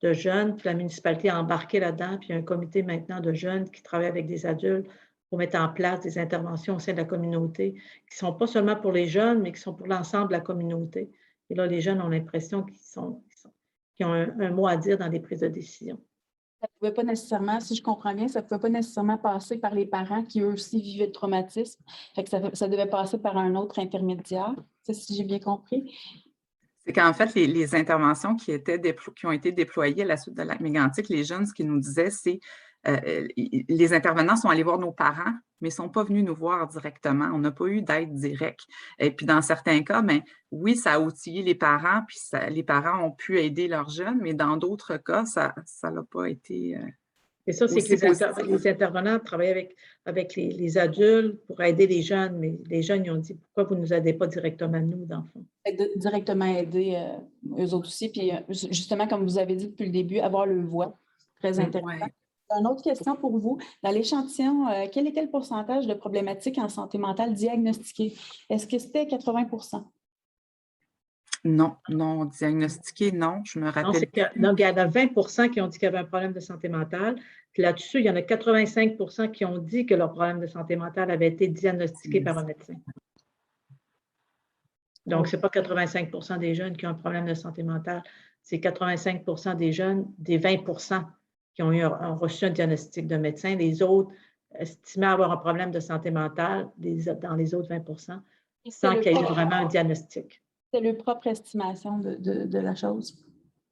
de jeunes, puis la municipalité a embarqué là-dedans, puis il y a un comité maintenant de jeunes qui travaillent avec des adultes pour mettre en place des interventions au sein de la communauté, qui ne sont pas seulement pour les jeunes, mais qui sont pour l'ensemble de la communauté. Et là, les jeunes ont l'impression qu'ils ont un mot à dire dans les prises de décision. Ça ne pouvait pas nécessairement, si je comprends bien, ça ne pouvait pas nécessairement passer par les parents qui, eux aussi, vivaient le traumatisme. Fait que ça devait passer par un autre intermédiaire, si j'ai bien compris. C'est qu'en fait, les interventions qui ont été déployées à la suite de Lac-Mégantic, les jeunes, ce qu'ils nous disaient, c'est les intervenants sont allés voir nos parents, mais ne sont pas venus nous voir directement. On n'a pas eu d'aide directe. Et puis, dans certains cas, bien, oui, ça a outillé les parents, puis les parents ont pu aider leurs jeunes, mais dans d'autres cas, ça n'a pas été Et ça, c'est que aussi positif. les intervenants travaillent avec les adultes pour aider les jeunes, mais les jeunes, ils ont dit, pourquoi vous ne nous aidez pas directement nous, dans le fond? Directement aider eux autres aussi. Puis justement, comme vous avez dit depuis le début, avoir le voix, très intéressant. Ouais. Une autre question pour vous. Dans l'échantillon, quel était le pourcentage de problématiques en santé mentale diagnostiquées? Est-ce que c'était 80 Non, non, diagnostiqué, non, je me Non, rappelle plus. donc, il y en a 20 qui ont dit qu'il y avait un problème de santé mentale. Puis là-dessus, il y en a 85 qui ont dit que leur problème de santé mentale avait été diagnostiqué par un médecin. Donc, ce n'est pas 85 des jeunes qui ont un problème de santé mentale, c'est 85 des jeunes, des 20 qui ont reçu un diagnostic d'un médecin. Les autres estimaient avoir un problème de santé mentale dans les autres 20 sans qu'il y ait eu vraiment un diagnostic. C'est leur propre estimation de la chose.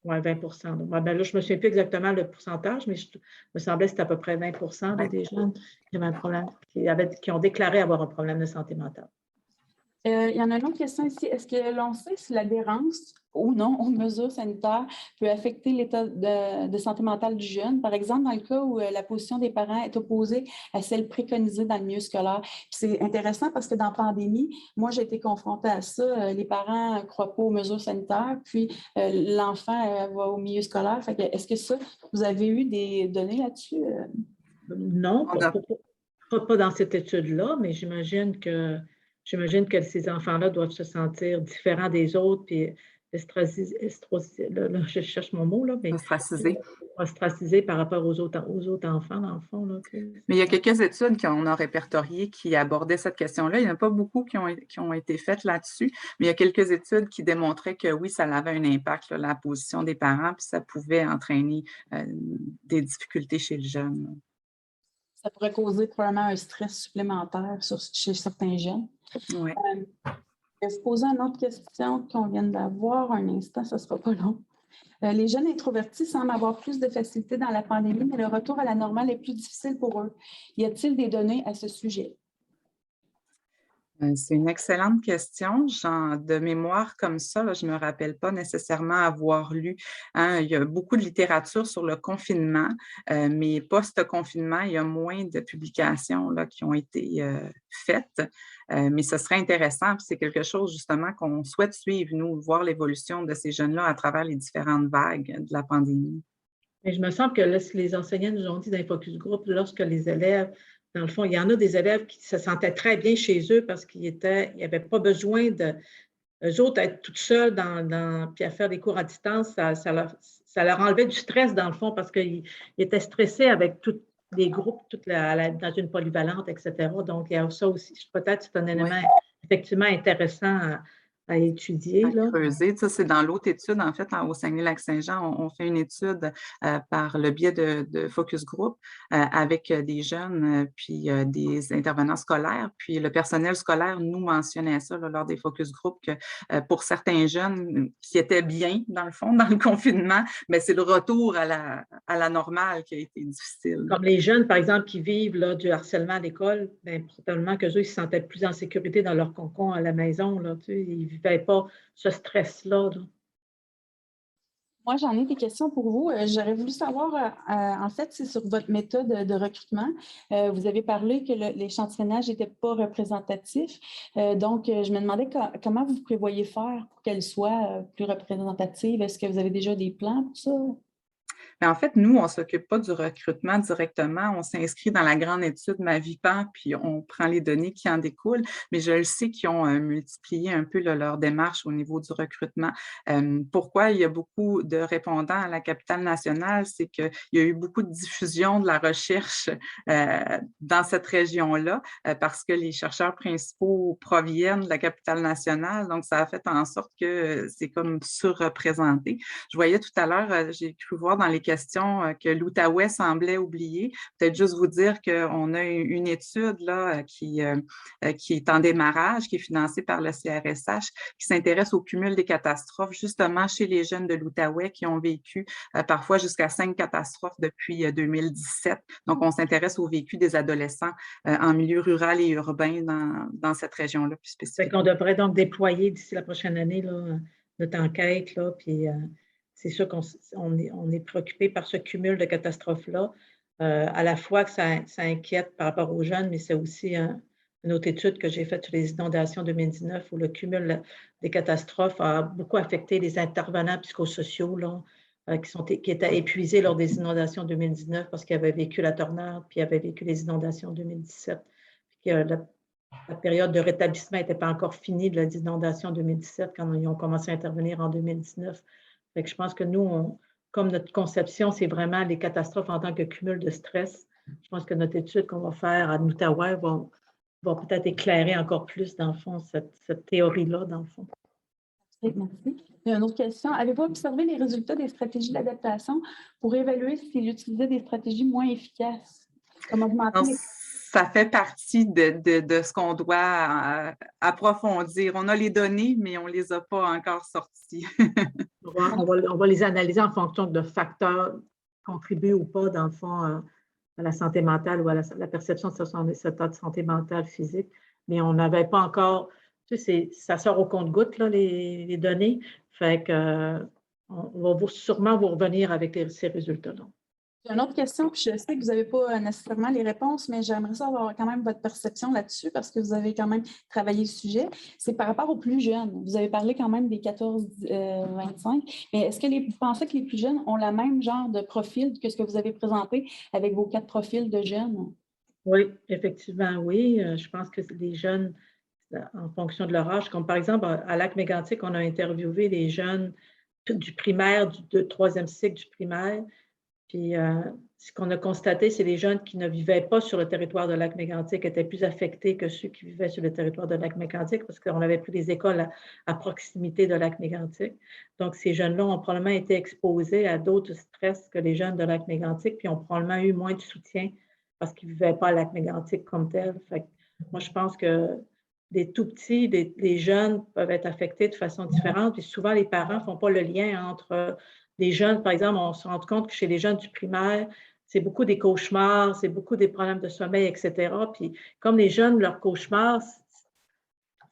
Oui, 20 ouais, ben là, je ne me souviens plus exactement le pourcentage, mais il me semblait que c'était à peu près 20 des jeunes qui avaient un problème, qui ont déclaré avoir un problème de santé mentale. Il y en a une autre question ici. Est-ce que l'on sait si l'adhérence ou non aux mesures sanitaires peut affecter l'état de santé mentale du jeune? Par exemple, dans le cas où la position des parents est opposée à celle préconisée dans le milieu scolaire. C'est intéressant parce que dans la pandémie, moi, j'ai été confrontée à ça. Les parents ne croient pas aux mesures sanitaires, puis l'enfant va au milieu scolaire. Est-ce que ça, vous avez eu des données là-dessus? Non, pas dans cette étude-là, mais j'imagine que ces enfants-là doivent se sentir différents des autres, puis je cherche mon mot, là, mais ostracisés par rapport aux autres enfants, dans le fond. Là, mais il y a quelques études qu'on a répertoriées qui abordaient cette question-là. Il n'y en a pas beaucoup qui ont été faites là-dessus, mais il y a quelques études qui démontraient que oui, ça avait un impact, là, la position des parents, puis ça pouvait entraîner des difficultés chez le jeune. Ça pourrait causer probablement un stress supplémentaire chez certains jeunes. Oui. Je vais vous poser une autre question qu'on vient d'avoir. Un instant, ça ne sera pas long. Les jeunes introvertis semblent avoir plus de facilité dans la pandémie, mais le retour à la normale est plus difficile pour eux. Y a-t-il des données à ce sujet? C'est une excellente question. De mémoire comme ça, là, je ne me rappelle pas nécessairement avoir lu. Hein. Il y a beaucoup de littérature sur le confinement, mais post-confinement, il y a moins de publications là, qui ont été faites. Mais ce serait intéressant, puis c'est quelque chose justement qu'on souhaite suivre, nous, voir l'évolution de ces jeunes-là à travers les différentes vagues de la pandémie. Mais je me semble que les enseignants nous ont dit dans les focus group, lorsque les élèves, dans le fond, il y en a des élèves qui se sentaient très bien chez eux parce qu'ils n'avaient pas besoin eux autres, être toutes seules puis à faire des cours à distance, ça leur enlevait du stress, dans le fond, parce qu'ils étaient stressés avec tous les groupes, dans une polyvalente, etc. Donc, il y a ça aussi. Peut-être que c'est un élément effectivement intéressant à étudier. À creuser. Ça, c'est dans l'autre étude, en fait, au Saguenay-Lac-Saint-Jean, on fait une étude par le biais de focus group avec des jeunes puis des intervenants scolaires. Puis le personnel scolaire nous mentionnait ça là, lors des focus group que pour certains jeunes qui étaient bien, dans le fond, dans le confinement, mais c'est le retour à la normale qui a été difficile. Comme les jeunes, par exemple, qui vivent là, du harcèlement à l'école, bien, probablement qu'eux, ils se sentaient plus en sécurité dans leur cocon à la maison. Là, tu sais, ils ne vivaient pas ce stress-là. Là. Moi, j'en ai des questions pour vous. J'aurais voulu savoir, en fait, c'est sur votre méthode de recrutement. Vous avez parlé que l'échantillonnage n'était pas représentatif. Donc, je me demandais comment vous prévoyez faire pour qu'elle soit plus représentative. Est-ce que vous avez déjà des plans pour ça? Mais en fait, nous, on ne s'occupe pas du recrutement directement. On s'inscrit dans la grande étude Mavipan, puis on prend les données qui en découlent. Mais je le sais qu'ils ont multiplié un peu là, leur démarche au niveau du recrutement. Pourquoi il y a beaucoup de répondants à la capitale nationale? C'est qu'il y a eu beaucoup de diffusion de la recherche dans cette région-là parce que les chercheurs principaux proviennent de la capitale nationale. Donc, ça a fait en sorte que c'est comme surreprésenté. Je voyais tout à l'heure, j'ai cru voir dans les questions que l'Outaouais semblait oublier. Peut-être juste vous dire qu'on a une étude là, qui est en démarrage, qui est financée par le CRSH, qui s'intéresse au cumul des catastrophes, justement chez les jeunes de l'Outaouais qui ont vécu parfois jusqu'à 5 catastrophes depuis 2017. Donc, on s'intéresse au vécu des adolescents en milieu rural et urbain dans cette région-là plus spécifiquement. On devrait donc déployer d'ici la prochaine année là, notre enquête, là, puis c'est sûr qu'on est préoccupé par ce cumul de catastrophes-là. À la fois que ça inquiète par rapport aux jeunes, mais c'est aussi une autre étude que j'ai faite sur les inondations 2019 où le cumul des catastrophes a beaucoup affecté les intervenants psychosociaux là, qui étaient épuisés lors des inondations 2019 parce qu'ils avaient vécu la tornade puis avaient vécu les inondations 2017. Puis que la période de rétablissement n'était pas encore finie de l'inondation 2017 quand ils ont commencé à intervenir en 2019. Fait que je pense que nous, comme notre conception, c'est vraiment les catastrophes en tant que cumul de stress. Je pense que notre étude qu'on va faire à Outaouais va peut-être éclairer encore plus, dans le fond, cette théorie-là, dans le fond. Merci. Il y a une autre question. Avez-vous observé les résultats des stratégies d'adaptation pour évaluer s'il utilisait des stratégies moins efficaces? Comme augmenter les... Ça fait partie de ce qu'on doit approfondir. On a les données, mais on ne les a pas encore sorties. On va les analyser en fonction de facteurs contribués ou pas, dans le fond, à la santé mentale ou à la perception de son état de santé mentale physique. Mais on n'avait pas encore, tu sais, ça sort au compte-gouttes, les données. Fait que on va sûrement vous revenir avec ces résultats-là. J'ai une autre question, puis je sais que vous n'avez pas nécessairement les réponses, mais j'aimerais savoir quand même votre perception là-dessus parce que vous avez quand même travaillé le sujet. C'est par rapport aux plus jeunes. Vous avez parlé quand même des 14-25, mais est-ce que vous pensez que les plus jeunes ont le même genre de profil que ce que vous avez présenté avec vos 4 profils de jeunes? Oui, effectivement, oui. Je pense que les jeunes, en fonction de leur âge, comme par exemple à Lac-Mégantic, on a interviewé les jeunes du primaire, du 3e cycle du primaire. Puis, ce qu'on a constaté, c'est les jeunes qui ne vivaient pas sur le territoire de Lac-Mégantic étaient plus affectés que ceux qui vivaient sur le territoire de Lac-Mégantic parce qu'on avait pris des écoles à proximité de Lac-Mégantic. Donc, ces jeunes-là ont probablement été exposés à d'autres stress que les jeunes de Lac-Mégantic, puis ont probablement eu moins de soutien parce qu'ils ne vivaient pas à Lac-Mégantic comme tel. Fait que moi, je pense que des tout petits, les jeunes peuvent être affectés de façon différente. Puis souvent, les parents ne font pas le lien entre les jeunes. Par exemple, on se rend compte que chez les jeunes du primaire, c'est beaucoup des cauchemars, c'est beaucoup des problèmes de sommeil, etc. Puis comme les jeunes, leurs cauchemars, ce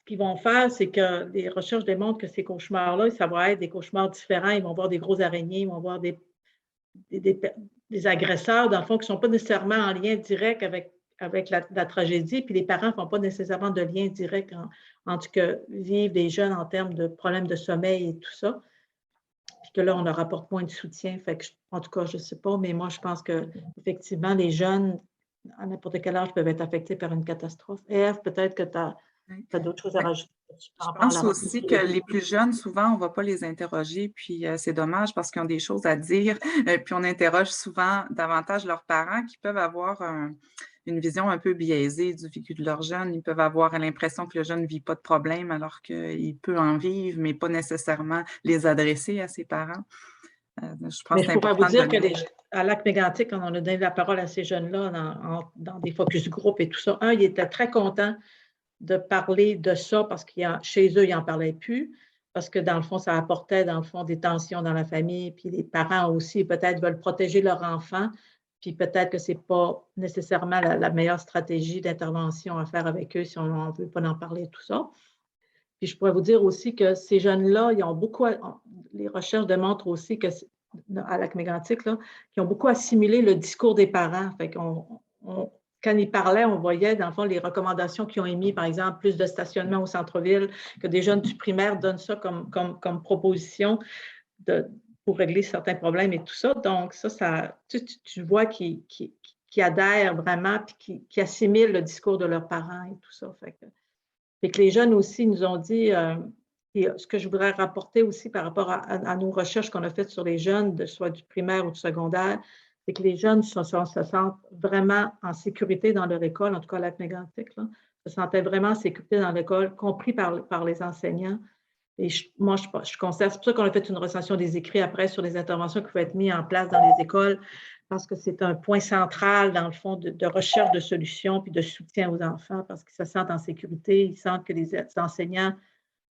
qu'ils vont faire, c'est que les recherches démontrent que ces cauchemars-là, ça va être des cauchemars différents. Ils vont voir des grosses araignées, ils vont voir des agresseurs, dans le fond, qui ne sont pas nécessairement en lien direct avec la tragédie, puis les parents ne font pas nécessairement de lien direct entre ce que vivent les jeunes en termes de problèmes de sommeil et tout ça. Puis que là, on leur apporte moins de soutien. Fait que, en tout cas, je ne sais pas, mais moi, je pense qu'effectivement, les jeunes, à n'importe quel âge, peuvent être affectés par une catastrophe. Et Ève, peut-être que tu as d'autres choses à rajouter. Je pense aussi que les plus jeunes, souvent, on ne va pas les interroger, puis c'est dommage parce qu'ils ont des choses à dire. Puis on interroge souvent davantage leurs parents qui peuvent avoir une vision un peu biaisée du vécu de leur jeune. Ils peuvent avoir l'impression que le jeune ne vit pas de problème alors qu'il peut en vivre, mais pas nécessairement les adresser à ses parents. Je pense mais je pourrais vous dire qu'à Lac-Mégantic, quand on a donné la parole à ces jeunes-là dans des focus group et tout ça, ils étaient très contents de parler de ça parce que chez eux, ils n'en parlaient plus, parce que dans le fond, ça apportait, dans le fond, des tensions dans la famille, puis les parents aussi, peut-être, veulent protéger leur enfant, puis peut-être que ce n'est pas nécessairement la meilleure stratégie d'intervention à faire avec eux si on ne veut pas en parler, tout ça. Puis je pourrais vous dire aussi que ces jeunes-là, ils ont beaucoup, les recherches démontrent aussi que à Lac-Mégantic, qu'ils ont beaucoup assimilé le discours des parents. Fait qu'on quand ils parlaient, on voyait, dans le fond, les recommandations qu'ils ont émises, par exemple, plus de stationnement au centre-ville, que des jeunes du primaire donnent ça comme proposition pour régler certains problèmes et tout ça. Donc, tu vois qu'ils adhèrent vraiment et qu'ils assimilent le discours de leurs parents et tout ça. Fait que les jeunes aussi nous ont dit, et ce que je voudrais rapporter aussi par rapport à nos recherches qu'on a faites sur les jeunes, soit du primaire ou du secondaire, c'est que les jeunes se sentent vraiment en sécurité dans leur école, en tout cas à Lac-Mégantic, se sentaient vraiment en sécurité dans l'école, compris par les enseignants. Et moi, je constate, c'est pour ça qu'on a fait une recension des écrits après sur les interventions qui peuvent être mises en place dans les écoles, parce que c'est un point central, dans le fond, de recherche de solutions puis de soutien aux enfants, parce qu'ils se sentent en sécurité, ils sentent que les enseignants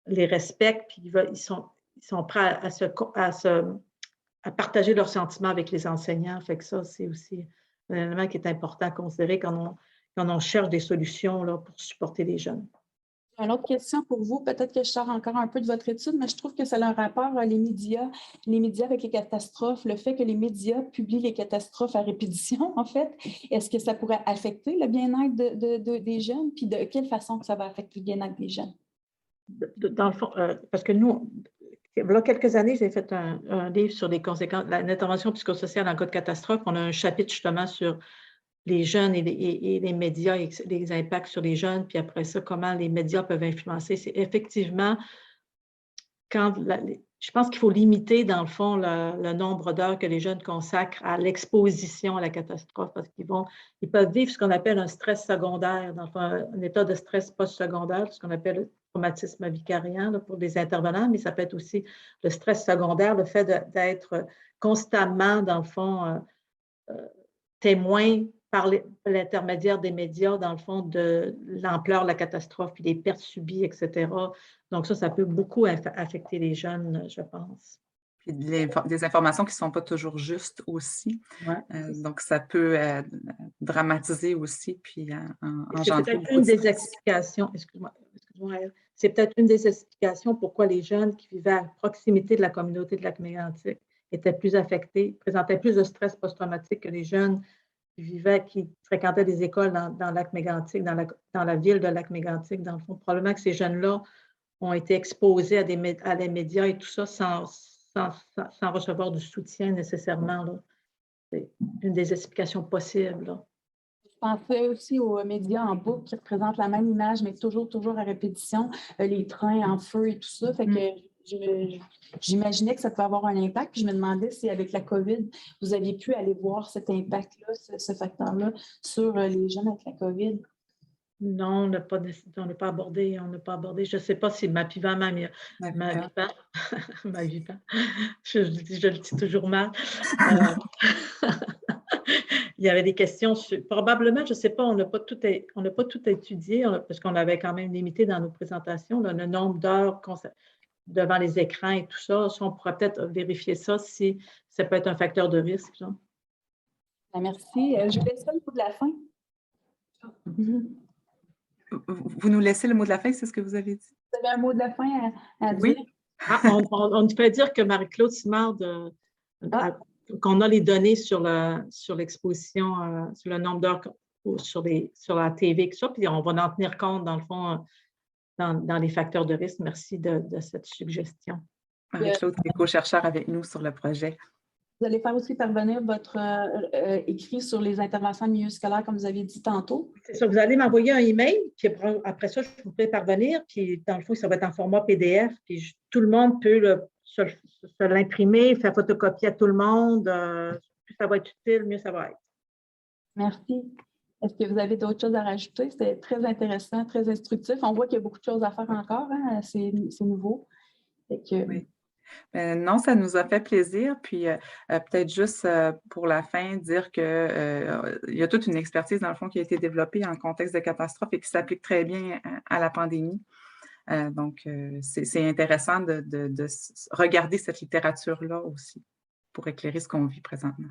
les respectent, puis ils sont prêts à partager leurs sentiments avec les enseignants. Fait que ça, c'est aussi un élément qui est important à considérer quand on cherche des solutions là, pour supporter les jeunes. Une autre question pour vous, peut-être que je sors encore un peu de votre étude, mais je trouve que ça a un rapport, les médias avec les catastrophes, le fait que les médias publient les catastrophes à répétition, en fait. Est-ce que ça pourrait affecter le bien-être des jeunes? Puis de quelle façon que ça va affecter le bien-être des jeunes? Dans le fond, parce que nous, il y a quelques années, j'ai fait un livre sur les conséquences de l'intervention psychosociale en cas de catastrophe. On a un chapitre justement sur les jeunes et les médias et les impacts sur les jeunes, puis après ça, comment les médias peuvent influencer. C'est effectivement, je pense qu'il faut limiter, dans le fond, le nombre d'heures que les jeunes consacrent à l'exposition à la catastrophe, parce ils peuvent vivre ce qu'on appelle un stress secondaire, dans le fond, un état de stress post-secondaire, ce qu'on appelle le traumatisme vicariant pour les intervenants, mais ça peut être aussi le stress secondaire, le fait d'être constamment, dans le fond, témoin par l'intermédiaire des médias, dans le fond, de l'ampleur de la catastrophe, puis des pertes subies, etc. Donc ça peut beaucoup affecter les jeunes, je pense. Puis des informations qui ne sont pas toujours justes aussi. Ouais. Donc, ça peut dramatiser aussi, puis C'est engendrer peut-être beaucoup une de des stress. explications, excuse-moi, c'est peut-être une des explications pourquoi les jeunes qui vivaient à proximité de la communauté de Lac-Mégantic étaient plus affectés, présentaient plus de stress post-traumatique que les jeunes qui fréquentaient des écoles dans Lac-Mégantic, dans la ville de Lac-Mégantic. Dans le fond, probablement que ces jeunes-là ont été exposés à les médias et tout ça sans recevoir du soutien nécessairement. Là. C'est une des explications possibles. Là. Je pensais aussi aux médias en boucle qui représentent la même image, mais toujours à répétition, les trains en feu et tout ça. Fait que j'imaginais que ça pouvait avoir un impact. Puis je me demandais si avec la COVID, vous aviez pu aller voir cet impact-là, ce facteur-là, sur les jeunes avec la COVID. Non, on n'a pas abordé. Je ne sais pas si ma vivant, je le dis toujours mal. Il y avait des questions probablement, je ne sais pas, on n'a pas tout étudié parce qu'on avait quand même limité dans nos présentations le nombre d'heures devant les écrans et tout ça. On pourrait peut-être vérifier ça si ça peut être un facteur de risque. Genre. Merci. Je vous laisse le mot de la fin. Vous nous laissez le mot de la fin, c'est ce que vous avez dit? Vous avez un mot de la fin à Oui. dire? On peut dire que Marie-Claude Simard, qu'on a les données sur l'exposition, sur le nombre d'heures sur la TV, tout ça, puis on va en tenir compte, dans le fond, dans les facteurs de risque. Merci de cette suggestion. Marie-Claude est co-chercheur avec nous sur le projet. Vous allez faire aussi parvenir votre écrit sur les interventions en milieu scolaire, comme vous aviez dit tantôt. C'est ça, vous allez m'envoyer un email, puis après ça, je vous fais parvenir, puis dans le fond, ça va être en format PDF, puis tout le monde peut se l'imprimer, faire photocopier à tout le monde. Plus ça va être utile, mieux ça va être. Merci. Est-ce que vous avez d'autres choses à rajouter? C'était très intéressant, très instructif. On voit qu'il y a beaucoup de choses à faire encore, hein? C'est nouveau. Oui. Non, ça nous a fait plaisir. Puis peut-être juste pour la fin, dire qu'il y a toute une expertise, dans le fond, qui a été développée en contexte de catastrophe et qui s'applique très bien à la pandémie. Donc, c'est intéressant de regarder cette littérature-là aussi pour éclairer ce qu'on vit présentement.